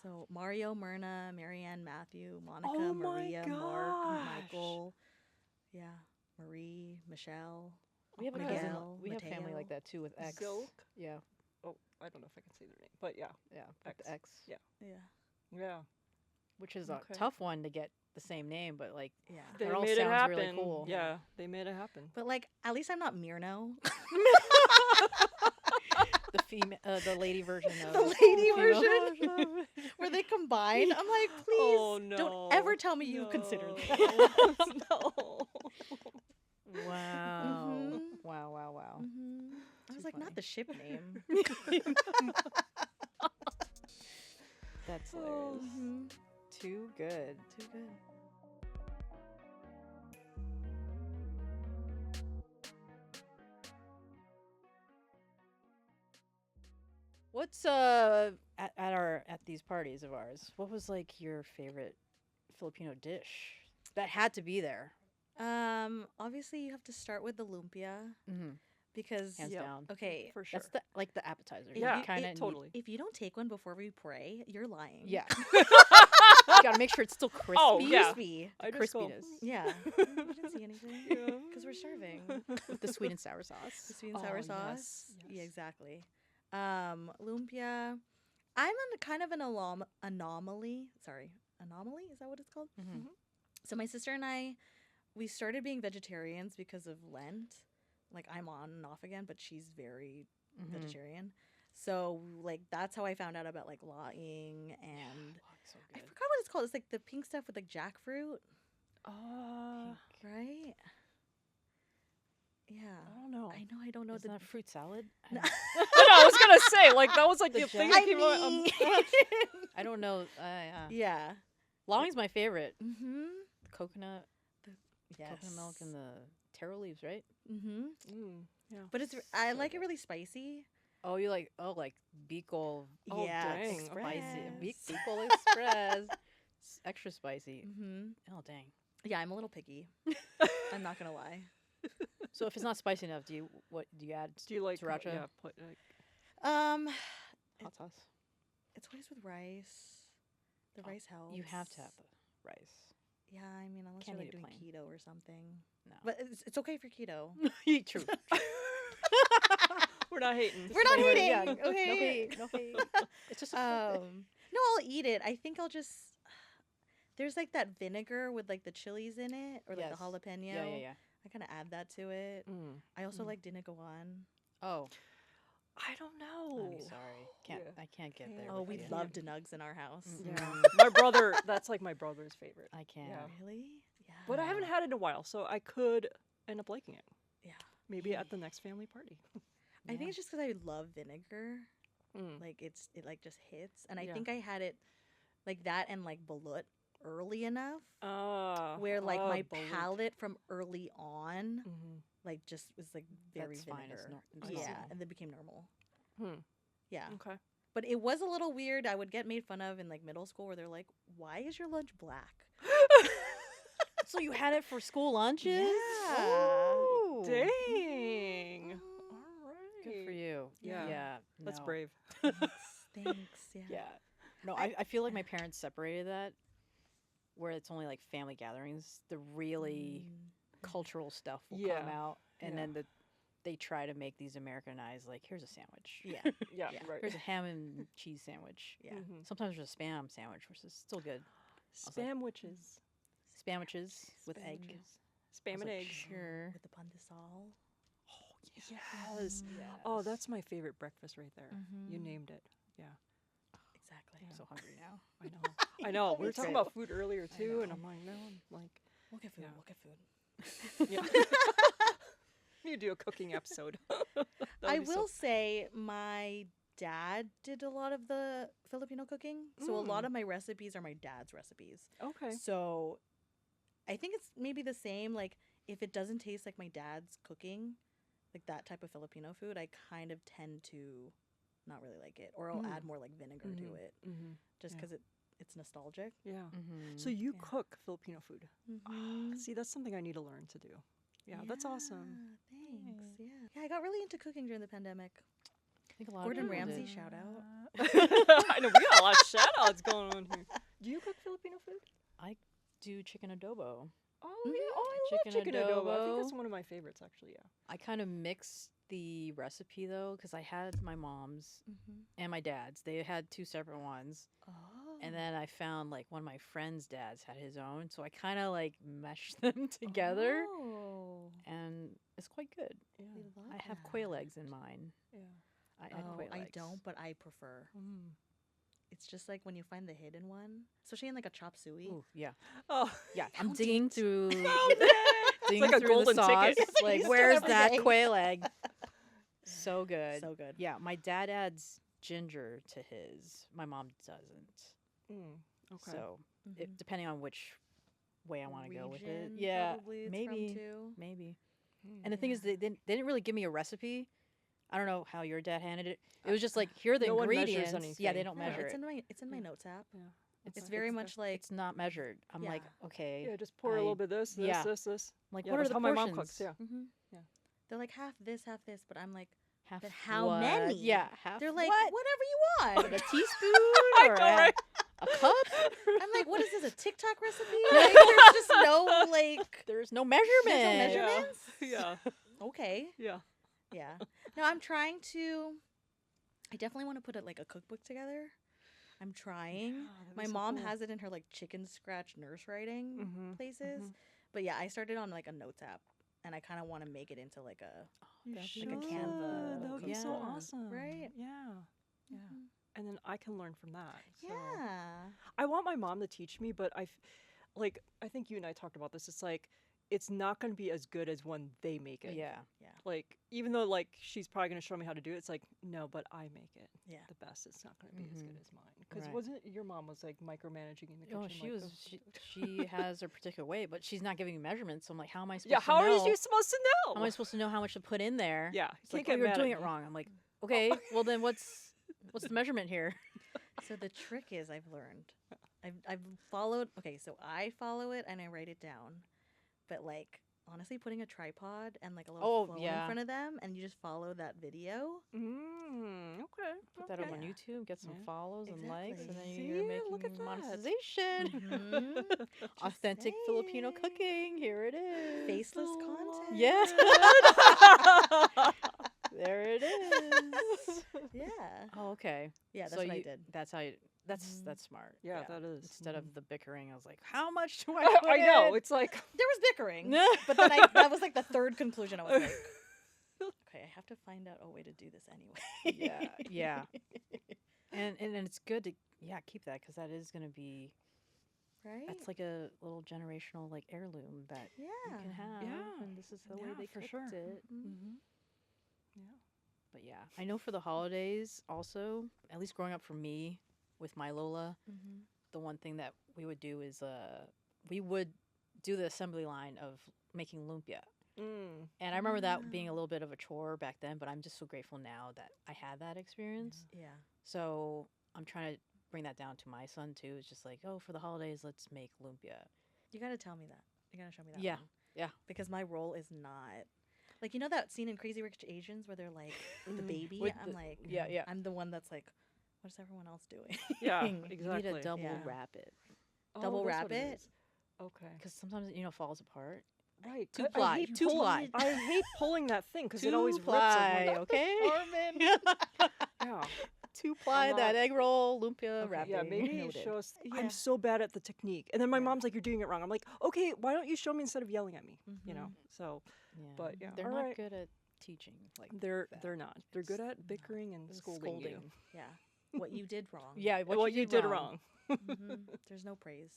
D: So Mario, Myrna, Marianne, Matthew, Monica,
C: Oh my
D: Maria, Mark,
C: gosh.
D: Michael. Yeah, Marie, Michelle.
B: We have a
C: Okay.
B: cousin.
D: Miguel,
B: We have family
D: Mateo.
B: like that too with X.
C: Zilk?
B: Yeah,
C: Oh, I don't know if I can say their name, but yeah.
B: yeah, with the
C: X.
B: X.
C: Yeah.
D: Yeah,
C: Yeah.
B: Which is a
C: Okay.
B: tough one to get the same name, but like
D: yeah.
C: They
B: That all
C: made it
B: sounds
C: happen.
B: really cool.
C: Yeah, they made it happen.
D: But like, at least I'm not Mirno.
B: the female, the lady version of
D: The lady
B: female.
D: version where they combine. I'm like, please
C: Oh, no.
D: don't ever tell me you considered that.
C: No.
B: Wow.
D: Mhm.
B: Wow, wow, wow.
D: I was
B: Too
D: like,
B: funny.
D: not the ship name.
B: That's
C: Oh.
B: hilarious. Too good.
D: Too good.
B: What's at these parties of ours? What was like your favorite Filipino dish that had to be there?
D: Obviously you have to start with the lumpia
B: Mm-hmm.
D: because
B: Hands
C: Yep.
B: down.
D: okay,
C: For sure.
B: That's the like the appetizer.
D: Yeah,
B: you kind of
C: totally.
D: if you don't take one before we pray, you're lying.
B: Yeah. You gotta make sure it's still crispy.
C: Oh, yeah.
D: Crispy.
C: I just go,
B: crispiness.
D: Yeah. You didn't see anything.
C: Yeah.
D: Because we're starving.
B: With the sweet and sour
D: The
B: sauce.
D: sweet and sour
C: Oh,
D: sauce.
C: yes,
D: Yeah,
C: yes.
D: exactly. Lumpia. I'm on kind of an anomaly. Sorry, anomaly? Is that what it's called?
B: Mm-hmm.
D: So my sister and I, we started being vegetarians because of Lent. Like I'm on and off again, but she's very vegetarian. So like that's how I found out about like laing and
B: So
D: I
B: good.
D: forgot what it's called. It's like the pink stuff with like jackfruit,
B: Pink.
D: right? Yeah.
C: I don't know.
D: I know I don't know
B: Isn't that fruit salad?
D: No.
C: I was gonna say, like, that was like
B: The
C: the thing
B: jack-
C: that came out.
B: I don't know.
D: yeah.
B: Longing's my favorite.
D: Mm-hmm.
B: The coconut,
D: Yes.
B: coconut milk, and the taro leaves, right?
D: Mm-hmm.
C: Yeah.
D: But I
B: So
D: like it
B: good.
D: really spicy.
B: Oh, you like Bicol
C: Oh,
D: yeah.
C: dang.
B: spicy.
D: Express.
B: Bicol Express. Extra spicy.
D: Mm-hmm.
B: Oh dang.
D: Yeah, I'm a little picky. I'm not gonna lie.
B: So if it's not spicy enough, do you add
C: Do you like
B: sriracha?
C: Yeah, put like
D: Um,
B: Hot sauce.
D: it's always with rice. The rice helps.
B: You have to have the rice.
D: Yeah, I mean, unless
B: Can't
D: you're
B: eat
D: like
B: it
D: doing
B: plain.
D: keto or something.
B: No.
D: But it's okay for keto.
B: True.
C: we're not hating.
D: We're not
B: Disclaimer,
D: hating.
B: yeah,
D: Okay.
B: No hate. No hate. It's just
D: No, I'll eat it. I think I'll just. There's like that vinegar with like the chilies in it, or like
B: Yes.
D: the jalapeno.
B: yeah.
D: I kind of add that to it. I also
C: Mm.
D: like dinuguan.
B: Oh,
C: I don't know.
B: I'm sorry.
C: Yeah.
B: I can't get there.
D: Oh,
B: with
D: we
B: you.
D: love denugs in our house.
C: Yeah,
B: Mm.
C: my brother. That's like my brother's favorite.
B: I can't.
C: Yeah.
D: Really? Yeah.
C: But I haven't had it in a while, so I could end up liking it.
D: Yeah.
C: Maybe at the next family party.
D: I think it's just because I love vinegar.
C: Mm.
D: Like it like just hits, and I
C: Yeah.
D: think I had it like that and like balut early enough where
C: Oh,
D: like my
C: balut.
D: palate from early on
C: Mhm.
D: like just was like very
B: That's fine, it's
D: vinegar.
B: it's
D: Yeah,
B: normal.
D: and then became normal.
C: Hmm.
D: Yeah.
C: Okay.
D: But it was a little weird. I would get made fun of in like middle school where they're like, "Why is your lunch black?"
B: So you had it for school lunches?
D: Yeah.
B: Oh,
C: Dang. All right.
B: Good for you.
C: Yeah.
B: Yeah.
C: That's
B: no.
C: brave.
D: Thanks. Yeah.
B: Yeah. No, I feel like my parents separated that where it's only like family gatherings. The really cultural stuff will come
C: Yeah.
B: out and
C: Yeah.
B: then they try to make these Americanized, like, here's a sandwich.
D: Yeah.
C: Yeah.
D: Yeah.
C: Right.
B: Here's a ham and cheese sandwich.
D: Yeah.
C: Mhm.
B: Sometimes there's a spam sandwich, which is still good. was like,
C: Spamwiches.
B: Spamwiches with egg.
D: Spamwiches.
B: I
C: Spam
B: was
C: and
B: like,
C: eggs.
B: Sure.
D: With the pandesal.
C: Yes. Oh, that's my favorite breakfast right there. You
D: Mhm.
C: named it. Yeah.
D: Exactly.
B: I'm so hungry now.
C: I know. I know. We were
D: Me
C: talking
D: too.
C: about food earlier too, and
B: know.
C: I'm like, no, I'm like,
D: We'll get food.
C: Yeah.
D: We'll get food.
C: yeah. You do a cooking episode.
D: I will say my dad did a lot of the Filipino cooking. So a lot
C: Mm.
D: of my recipes are my dad's recipes.
C: Okay.
D: So I think it's maybe the same. Like if it doesn't taste like my dad's cooking, like that type of Filipino food, I kind of tend to not really like it. Or I'll
C: Mm.
D: add more like vinegar to it
C: Mm-hmm.
D: just
C: Yeah.
D: because it's nostalgic.
C: Yeah.
B: Mm-hmm.
C: So you
D: Yeah.
C: cook Filipino food.
D: Mm-hmm.
C: See, that's something I need to learn to do. Yeah, that's awesome.
D: Thanks. Yeah. Yeah, I got really into cooking during the pandemic.
B: think a lot
D: Gordon
B: of people
D: Ramsay,
B: did.
D: shout out.
C: I know we got a lot of shout outs going on here. Do you cook Filipino food?
B: I do chicken adobo.
C: Oh yeah, oh I love
B: Chicken
C: chicken adobo. I think
B: adobo.
C: that's one of my favorites actually. Yeah.
B: I kind of mixed the recipe though, because I had my mom's
D: Mm-hmm.
B: and my dad's. They had two separate ones.
D: Oh.
B: And then I found like one of my friend's dads had his own, so I kind of like meshed them together,
D: Oh.
B: and it's quite good.
C: Yeah.
D: We love
B: I have quail
D: that.
B: eggs in mine.
C: Yeah.
B: I add
D: Oh,
B: quail
D: I
B: eggs.
D: don't, but I prefer.
C: Mm.
D: It's just like when you find the hidden one, especially in like a chop suey.
B: Ooh, yeah,
C: Oh.
B: yeah. I'm
D: Found
B: digging
D: it.
B: through,
C: It's
B: digging
C: like a
B: through
C: golden
B: the sauce.
C: ticket.
B: Like,
D: Easter
B: where's
D: every
B: that
D: day.
B: quail egg? So good.
D: So good.
B: Yeah, my dad adds ginger to his. My mom doesn't.
C: Mm. Okay.
B: So
D: Mhm.
B: depending on which way I want to go with it.
D: Region,
B: Yeah,
D: probably it's
B: maybe.
D: From too.
B: Maybe.
C: Mm.
B: And the thing is,
D: Yeah.
B: they didn't really give me a recipe. I don't know how your dad handled it. It was just like, here are the
C: No one measures
B: ingredients. Yeah, they
C: anything.
B: don't
D: No,
B: measure
D: it's
B: it.
D: in my
C: Yeah.
D: notes app.
C: Yeah.
D: It's very much like
B: It's not measured. I'm like,
D: Yeah.
B: okay.
C: Yeah, just pour a
B: I-
C: little bit of this,
B: yeah.
C: this.
B: I'm like,
C: Yeah,
B: what are
C: that's
B: the
C: how
B: portions?
C: my mom cooks. Yeah.
D: hmm
C: Yeah.
D: they're like half this, but I'm like
B: Half
D: But how
B: what?
D: many?
B: Yeah, half
D: they're like
B: what?
D: whatever you
B: What,
D: want.
B: a teaspoon or
C: know, right?
B: a cup?
D: I'm like, what is this, a TikTok recipe? Like, there's just no like
B: There's no measurement.
D: measurements?
C: Yeah.
D: okay.
C: Yeah.
D: Yeah. No, I'm trying to. I definitely want to put like a cookbook together. I'm trying.
C: that'd
D: My
C: be so
D: mom
C: cool.
D: has it in her like chicken scratch nurse writing
C: Mhm,
D: places.
C: mhm.
D: But yeah, I started on like a notes app, and I kind of want to make it into like a
C: You
B: That'd be
C: should.
D: like a Canva
C: That would be so
B: yeah.
C: awesome.
D: Right?
C: Yeah. Yeah. And then I can learn from that. So.
D: yeah.
C: I want my mom to teach me, but like I think you and I talked about this. It's like it's not going to be as good as when they make it.
B: Yeah.
C: Like even though like she's probably going to show me how to do it, it's like no, but I make it.
D: Yeah.
C: The best. It's not going to be as good
B: Mhm.
C: as mine. Because
B: Right.
C: wasn't your mom was like micromanaging in the kitchen?
B: Oh, she
C: like,
B: was. She has her particular way, but she's not giving me measurements. So I'm like, how am I supposed
C: Yeah.
B: to
C: How
B: know?
C: are you supposed to know?
B: How am I supposed to know how much to put in there?
C: Yeah.
B: It's
C: You
B: like,
C: can't
B: oh,
C: get
B: you're
C: mad
B: doing
C: at
B: it
C: me.
B: wrong. I'm like, okay, well then what's the measurement here?
D: So the trick is, I've learned, I've followed. Okay, so I follow it and I write it down, but like honestly, putting a tripod and like a little
B: Oh,
D: phone
B: yeah.
D: in front of them, and you just follow that video.
C: Okay.
B: Put that up on
D: Yeah.
B: YouTube, get some
C: Yeah.
B: follows and likes, and then
D: Exactly.
B: you're
C: See,
B: making
C: look at that.
B: monetization.
D: Mhm.
B: Authentic Filipino
D: saying.
B: cooking. Here it is.
D: Faceless content.
B: Yeah. There it is.
D: Yeah.
B: Oh, okay.
D: Yeah, that's
B: So
D: what I
B: you-
D: did.
B: That's how you. That's
D: Mhm.
B: that's smart.
C: Yeah, that is.
B: Instead
C: Mhm.
B: of the bickering, I was like, how much do I put
C: I know.
B: in?
C: It's like
D: There was bickering, but then that was like the third conclusion. I was like, okay, I have to find out a way to do this anyway.
B: Yeah, yeah. and it's good to keep that because that is gonna be
D: Right?
B: that's like a little generational like heirloom that
D: yeah.
B: you can have.
C: Yeah.
B: And this is the way
C: Yeah,
B: they
C: for
B: cooked
C: sure.
B: it.
C: Mm-hmm. Yeah.
B: But yeah, I know for the holidays also, at least growing up for me with my Lola,
D: Mm-hmm.
B: the one thing that we would do is we would do the assembly line of making lumpia. And I remember that being a little bit of a chore back then, but I'm just so grateful now that I had that experience.
D: Yeah.
B: So I'm trying to bring that down to my son too. It's just like, oh, for the holidays, let's make lumpia.
D: You gotta tell me that. You gotta show me that.
B: Yeah,
D: one.
B: yeah.
D: Because my role is not like, you know that scene in Crazy Rich Asians where they're like the baby.
B: With
D: I'm
B: the-
D: like,
B: yeah.
D: I'm the one that's like, what is everyone else doing?
C: Yeah.
B: You need
C: Exactly.
B: to double
D: Yeah.
B: wrap it
D: Double
C: that's
D: wrap
C: what
D: it?
C: is. Okay.
B: because sometimes falls apart.
C: Right.
B: Two
C: I
B: ply,
C: hate
B: two
C: pulling-
B: ply.
C: I hate pulling that thing because it
B: Two
C: always rips.
B: ply,
C: I'm like,
B: okay?
C: yeah.
B: 2-ply
C: I'm
B: that
C: not-
B: egg roll lumpia
D: Okay.
B: wrapping.
C: Yeah, maybe
B: Noted.
C: show us.
D: Yeah.
C: I'm so bad at the technique. And then my
D: Yeah.
C: mom's like, you're doing it wrong. I'm like, okay, why don't you show me instead of yelling at me? You know? So
B: Yeah.
C: but yeah,
B: they're
C: all
B: not
C: right.
B: good at teaching. Like
C: they're
B: that.
C: not. They're good
B: It's
C: at bickering and
B: it's
C: scolding, you.
B: scolding.
D: Yeah. What you did wrong.
B: Yeah,
C: What you did wrong.
D: There's no praise.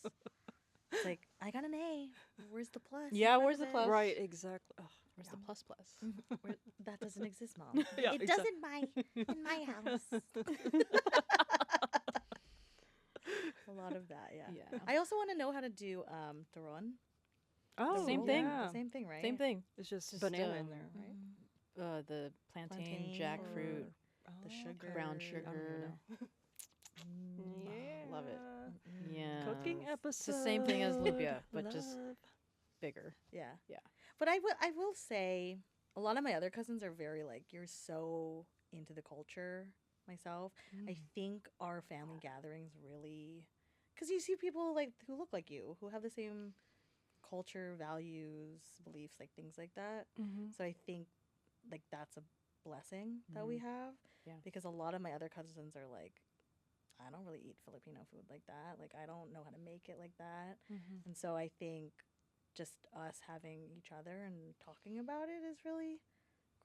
D: It's like, I got an A. Where's the plus? in
B: Yeah,
D: front
B: where's
D: of
B: the
D: it?
B: plus?
C: Right, exactly. Ugh,
B: Where's
C: yeah.
B: the plus plus?
D: Where, that doesn't exist, Mom.
C: Yeah,
D: it
C: exact-
D: does in my house. A lot of that, yeah.
B: Yeah.
D: I also want to know how to do turon.
C: Oh,
B: Same thing.
C: yeah.
D: Same thing, right?
B: Same thing.
C: It's just,
B: Just,
C: banana in there, right?
D: Mhm.
B: The plantain,
D: Plantain
B: jackfruit,
D: or the
C: Oh,
D: sugar.
C: okay.
B: brown
C: I don't even
B: sugar.
C: know.
B: Yeah. Love it.
D: Mm-mm.
B: Yeah.
C: Cooking episode.
B: It's the same thing as lumpia, but just
C: Love.
B: bigger.
D: Yeah.
B: Yeah.
D: But I will say a lot of my other cousins are very like, you're so into the culture myself. I think our family gatherings really, because you see people like who look like you, who have the same culture, values, beliefs, like things like that. So I think like that's a blessing that we have.
B: Yeah.
D: Because a lot of my other cousins are like, I don't really eat Filipino food like that. Like I don't know how to make it like that. And so I think just us having each other and talking about it is really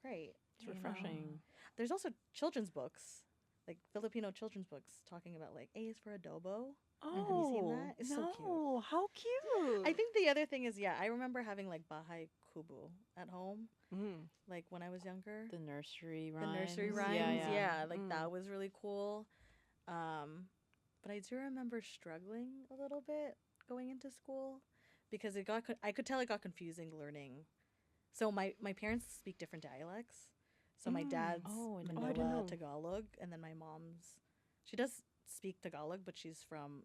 D: great.
B: It's
D: you know?
B: refreshing.
D: There's also children's books, like Filipino children's books talking about like A is for adobo.
C: Oh,
D: Have you seen that? It's so cute.
C: no, how cute.
D: I think the other thing is, yeah, I remember having like bahay kubu at home, like when I was younger.
B: The nursery
D: The
B: rhymes.
D: nursery rhymes, yeah, like that was really cool. But I do remember struggling a little bit going into school because I could tell it got confusing learning. So my parents speak different dialects. So my dad's
B: Oh, I didn't
C: know.
D: Manila Tagalog, and then my mom's, she does speak Tagalog, but she's from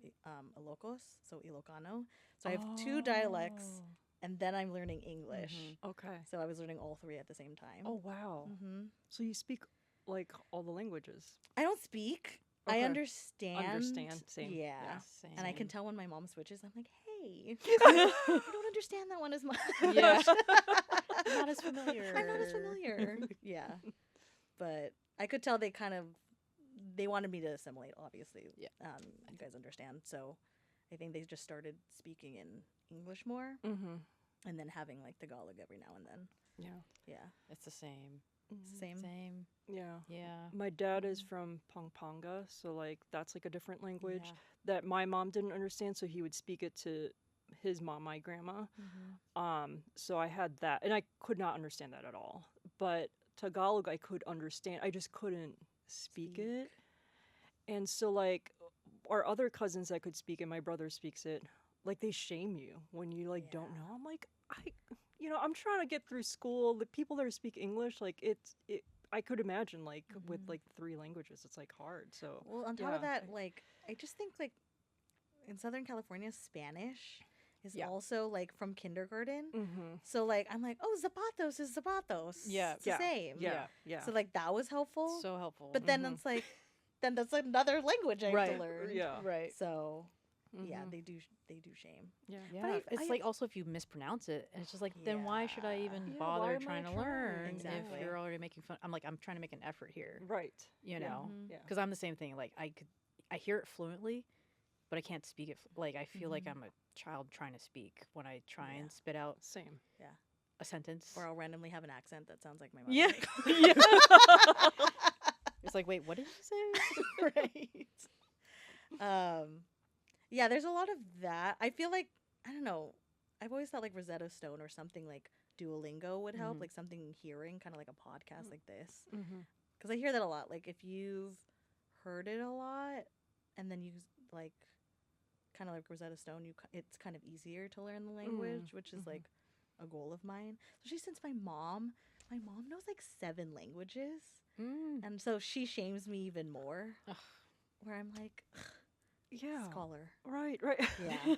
D: Ilocos, so Ilocano. So I have two dialects, and then I'm learning English.
C: Okay.
D: So I was learning all three at the same time.
C: Oh, wow. So you speak like all the languages.
D: I don't speak. I
C: Okay.
D: understand.
C: Understand, same.
D: Yeah.
B: Same.
D: And I can tell when my mom switches. I'm like, hey, I don't understand that one as much.
B: Yeah. Not as familiar.
D: I'm not as familiar. Yeah. But I could tell they wanted me to assimilate, obviously.
B: Yeah.
D: You guys understand. So I think they just started speaking in English more and then having like Tagalog every now and then.
C: Yeah.
D: Yeah.
B: It's the same.
D: Same.
B: Same.
C: Yeah.
B: Yeah.
C: My dad is from Pampanga, so like that's like a different language
B: Yeah.
C: that my mom didn't understand, so he would speak it to his mom, my grandma. So I had that, and I could not understand that at all. But Tagalog I could understand. I just couldn't speak it. And so like our other cousins that could speak it, my brother speaks it, like they shame you when you like don't know. I'm like, I'm trying to get through school. The people that speak English, like I could imagine like with like 3 languages, it's like hard. So
D: Well, on top of that, like I just think like in Southern California, Spanish is also like from kindergarten. So like I'm like, oh, zapatos is zapatos.
B: Yeah.
D: It's the same.
C: yeah.
D: So like that was helpful.
B: So helpful.
D: but then it's like, then that's another language I have
B: Right.
D: to learn.
C: Yeah.
B: right.
D: So yeah, they do shame.
C: Yeah.
B: Yeah, it's
D: I-
B: like also if you mispronounce it, and it's just like, then why should I even
C: Yeah, why
B: bother
C: am I
B: trying to
C: trying?
B: learn
D: Exactly.
B: if you're already making fun? I'm trying to make an effort here,
C: Right.
B: you know,
C: Yeah.
B: because I'm the same thing. Like I hear it fluently, but I can't speak it. Like I feel like I'm a child trying to speak when I try and spit out
C: Same.
B: a sentence.
D: Or I'll randomly have an accent that sounds like my mother.
B: yeah, it's like, wait, what did you say?
D: right. Yeah, there's a lot of that. I feel like, I don't know, I've always thought like Rosetta Stone or something like Duolingo would help, like something hearing, kind of like a podcast like this. Because I hear that a lot. Like if you've heard it a lot and then you like, kind of like Rosetta Stone, it's kind of easier to learn the language, which is like a goal of mine. Especially since my mom knows like 7 languages. And so she shames me even more. Where I'm like,
C: Yeah.
D: scholar.
C: Right.
D: Yeah.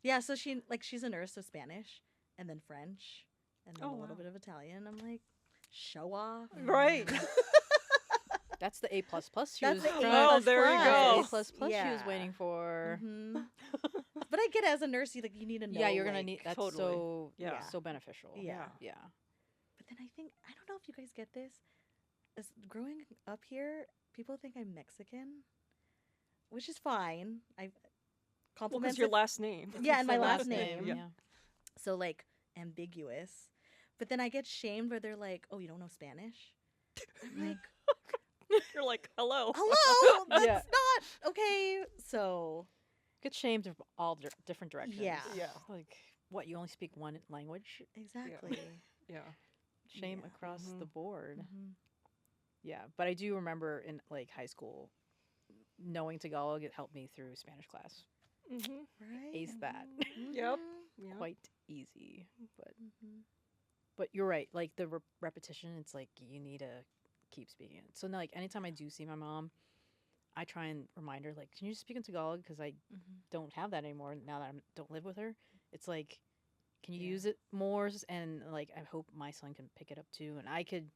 D: Yeah, so she's a nurse, so Spanish and then French and then a little bit of Italian. I'm like, show off.
C: Right.
B: That's the A++ she
D: That's
B: was
D: the
B: trying-
C: Oh, there you go.
B: A++ she was
D: Yeah.
B: waiting for.
D: But I get it, as a nurse, you need to know.
B: Yeah, you're gonna
D: like-
B: need that's
C: Totally.
B: so
C: Yeah.
B: so beneficial.
D: Yeah.
B: Yeah.
D: But then I think, I don't know if you guys get this. As growing up here, people think I'm Mexican, which is fine. I've
C: Well,
D: compliments
C: because your
D: it-
C: last name.
D: Yeah, and my
B: The
D: last name.
B: Yeah.
D: So like ambiguous. But then I get shamed where they're like, "Oh, you don't know Spanish?" I'm like,
C: You're like, hello.
D: "Hello, that's
B: Yeah.
D: not okay." So
B: Get shamed from all different directions.
D: Yeah.
C: Yeah.
B: Like, what, you only speak one language?
D: exactly.
C: Yeah.
B: Shame
D: Yeah.
B: across the board.
D: Mhm.
B: Yeah, but I do remember in like high school, knowing Tagalog, it helped me through Spanish class.
D: Right.
B: Ace that.
C: Yep.
D: Mhm.
C: Yeah.
B: Quite easy, but
D: Mhm.
B: but you're right. Like the repetition, it's like you need to keep speaking it. So now, like anytime I do see my mom, I try and remind her, like, can you just speak in Tagalog? Because I
D: Mhm.
B: don't have that anymore now that I don't live with her. It's like, can you
D: Yeah.
B: use it more? And like, I hope my son can pick it up too, and I could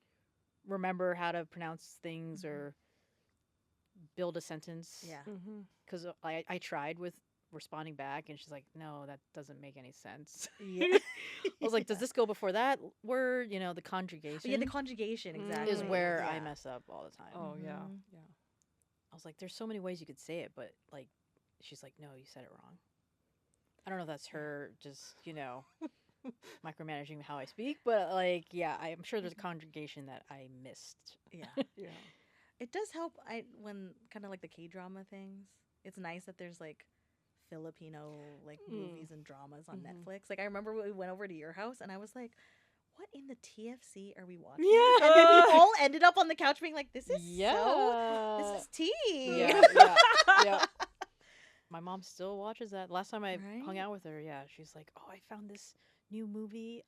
B: remember how to pronounce things or build a sentence.
D: Yeah.
C: Mm-hmm.
B: Because I tried with responding back, and she's like, "No, that doesn't make any sense."
D: Yeah.
B: I was like, "Does this go before that word? You know, the conjugation."
D: Yeah, the conjugation, exactly.
B: is where I
D: Yeah.
B: mess up all the time.
C: Oh yeah,
D: Mhm.
C: yeah.
B: I was like, "There's so many ways you could say it, but like," she's like, "No, you said it wrong." I don't know if that's her just micromanaging how I speak, but like, yeah, I'm sure there's a conjugation that I missed.
D: Yeah.
C: Yeah.
D: It does help when kind of like the K-drama things. It's nice that there's like Filipino like movies and dramas on Netflix. Like I remember we went over to your house and I was like, "What in the TFC are we watching?"
B: Yeah.
D: And then we all ended up on the couch being like, "This is this is tea."
B: Yeah, yeah, yeah. My mom still watches that. Last time I hung
D: Right?
B: out with her, yeah, she's like, "Oh, I found this new movie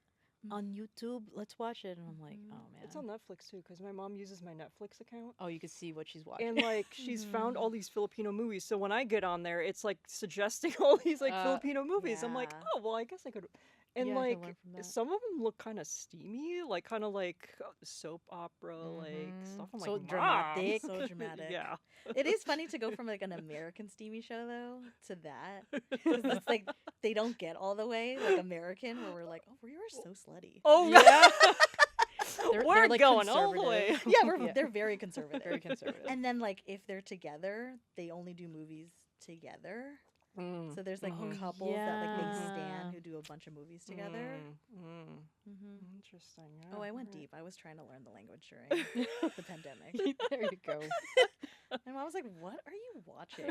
B: on YouTube. Let's watch it." And I'm like, "Oh man."
C: It's on Netflix too, because my mom uses my Netflix account.
B: Oh, you can see what she's watching.
C: And like she's found all these Filipino movies, so when I get on there, it's like suggesting all these like Filipino movies. I'm like,
D: Yeah.
C: oh well, I guess I could. And
B: Yeah, I can
C: like
B: learn from that.
C: some of them look kind of steamy, like kind of like soap opera, like stuff. I'm
B: So
C: like,
B: dramatic.
C: "Mom."
D: So dramatic.
C: Yeah.
D: It is funny to go from like an American steamy show though to that. 'Cause it's like they don't get all the way like American where we're like, "Oh, we were so slutty."
C: Oh
B: Yeah.
C: we're
B: like,
C: going all the way.
B: conservative.
D: Yeah, they're very conservative.
B: Very conservative.
D: And then like if they're together, they only do movies together.
C: Mm.
D: So there's like
C: Mhm.
D: couples that like they
B: Yeah.
D: stan who do a bunch of movies together.
C: Interesting. Yeah.
D: Oh, I went deep. I was trying to learn the language during the pandemic.
B: There you go.
D: And I was like, "What are you watching?"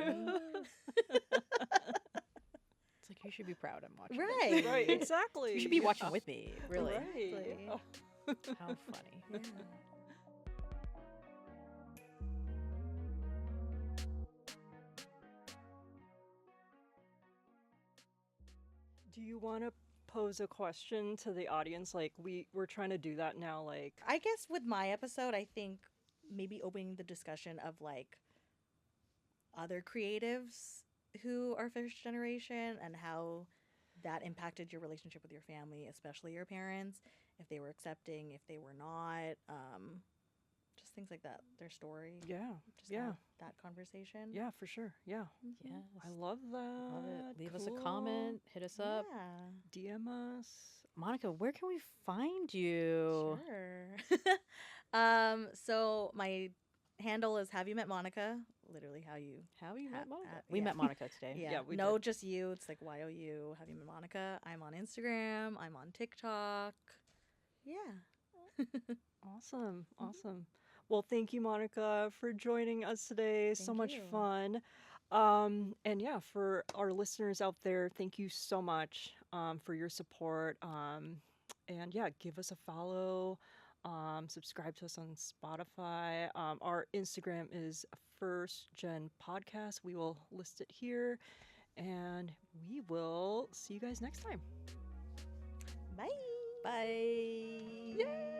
B: It's like, you should be proud I'm watching.
D: Right.
B: this.
C: Right. Exactly.
B: You should be
C: Yeah.
B: watching with me, really.
C: Right.
D: Exactly.
C: Yeah.
B: How funny.
D: Yeah.
C: Do you want to pose a question to the audience? Like we're trying to do that now. Like
D: I guess with my episode, I think maybe opening the discussion of like other creatives who are first generation and how that impacted your relationship with your family, especially your parents, if they were accepting, if they were not, just things like that, their story.
C: yeah,
D: Just
C: yeah,
D: have that conversation.
C: yeah, for sure. Yeah,
B: Yes.
C: I love that.
B: Love it. Leave us a
C: Cool.
B: comment. Hit us up.
D: Yeah.
C: DM us.
B: Monica, where can we find you?
D: Sure. So my handle is Have You Met Monica? Literally how you.
B: How you met Monica?
D: at-
B: We
D: yeah.
B: met Monica today.
D: Yeah.
C: Yeah, we
D: no,
C: did.
D: just you. It's like YOU. Have You Met Monica? I'm on Instagram. I'm on TikTok. Yeah.
C: Awesome, awesome. Well, thank you, Monica, for joining us today. So
D: Thank
C: much
D: you.
C: fun. And yeah, for our listeners out there, thank you so much for your support. And yeah, give us a follow. Subscribe to us on Spotify. Our Instagram is First Gen Podcast. We will list it here. And we will see you guys next time.
D: Bye.
B: Bye.
C: Yay!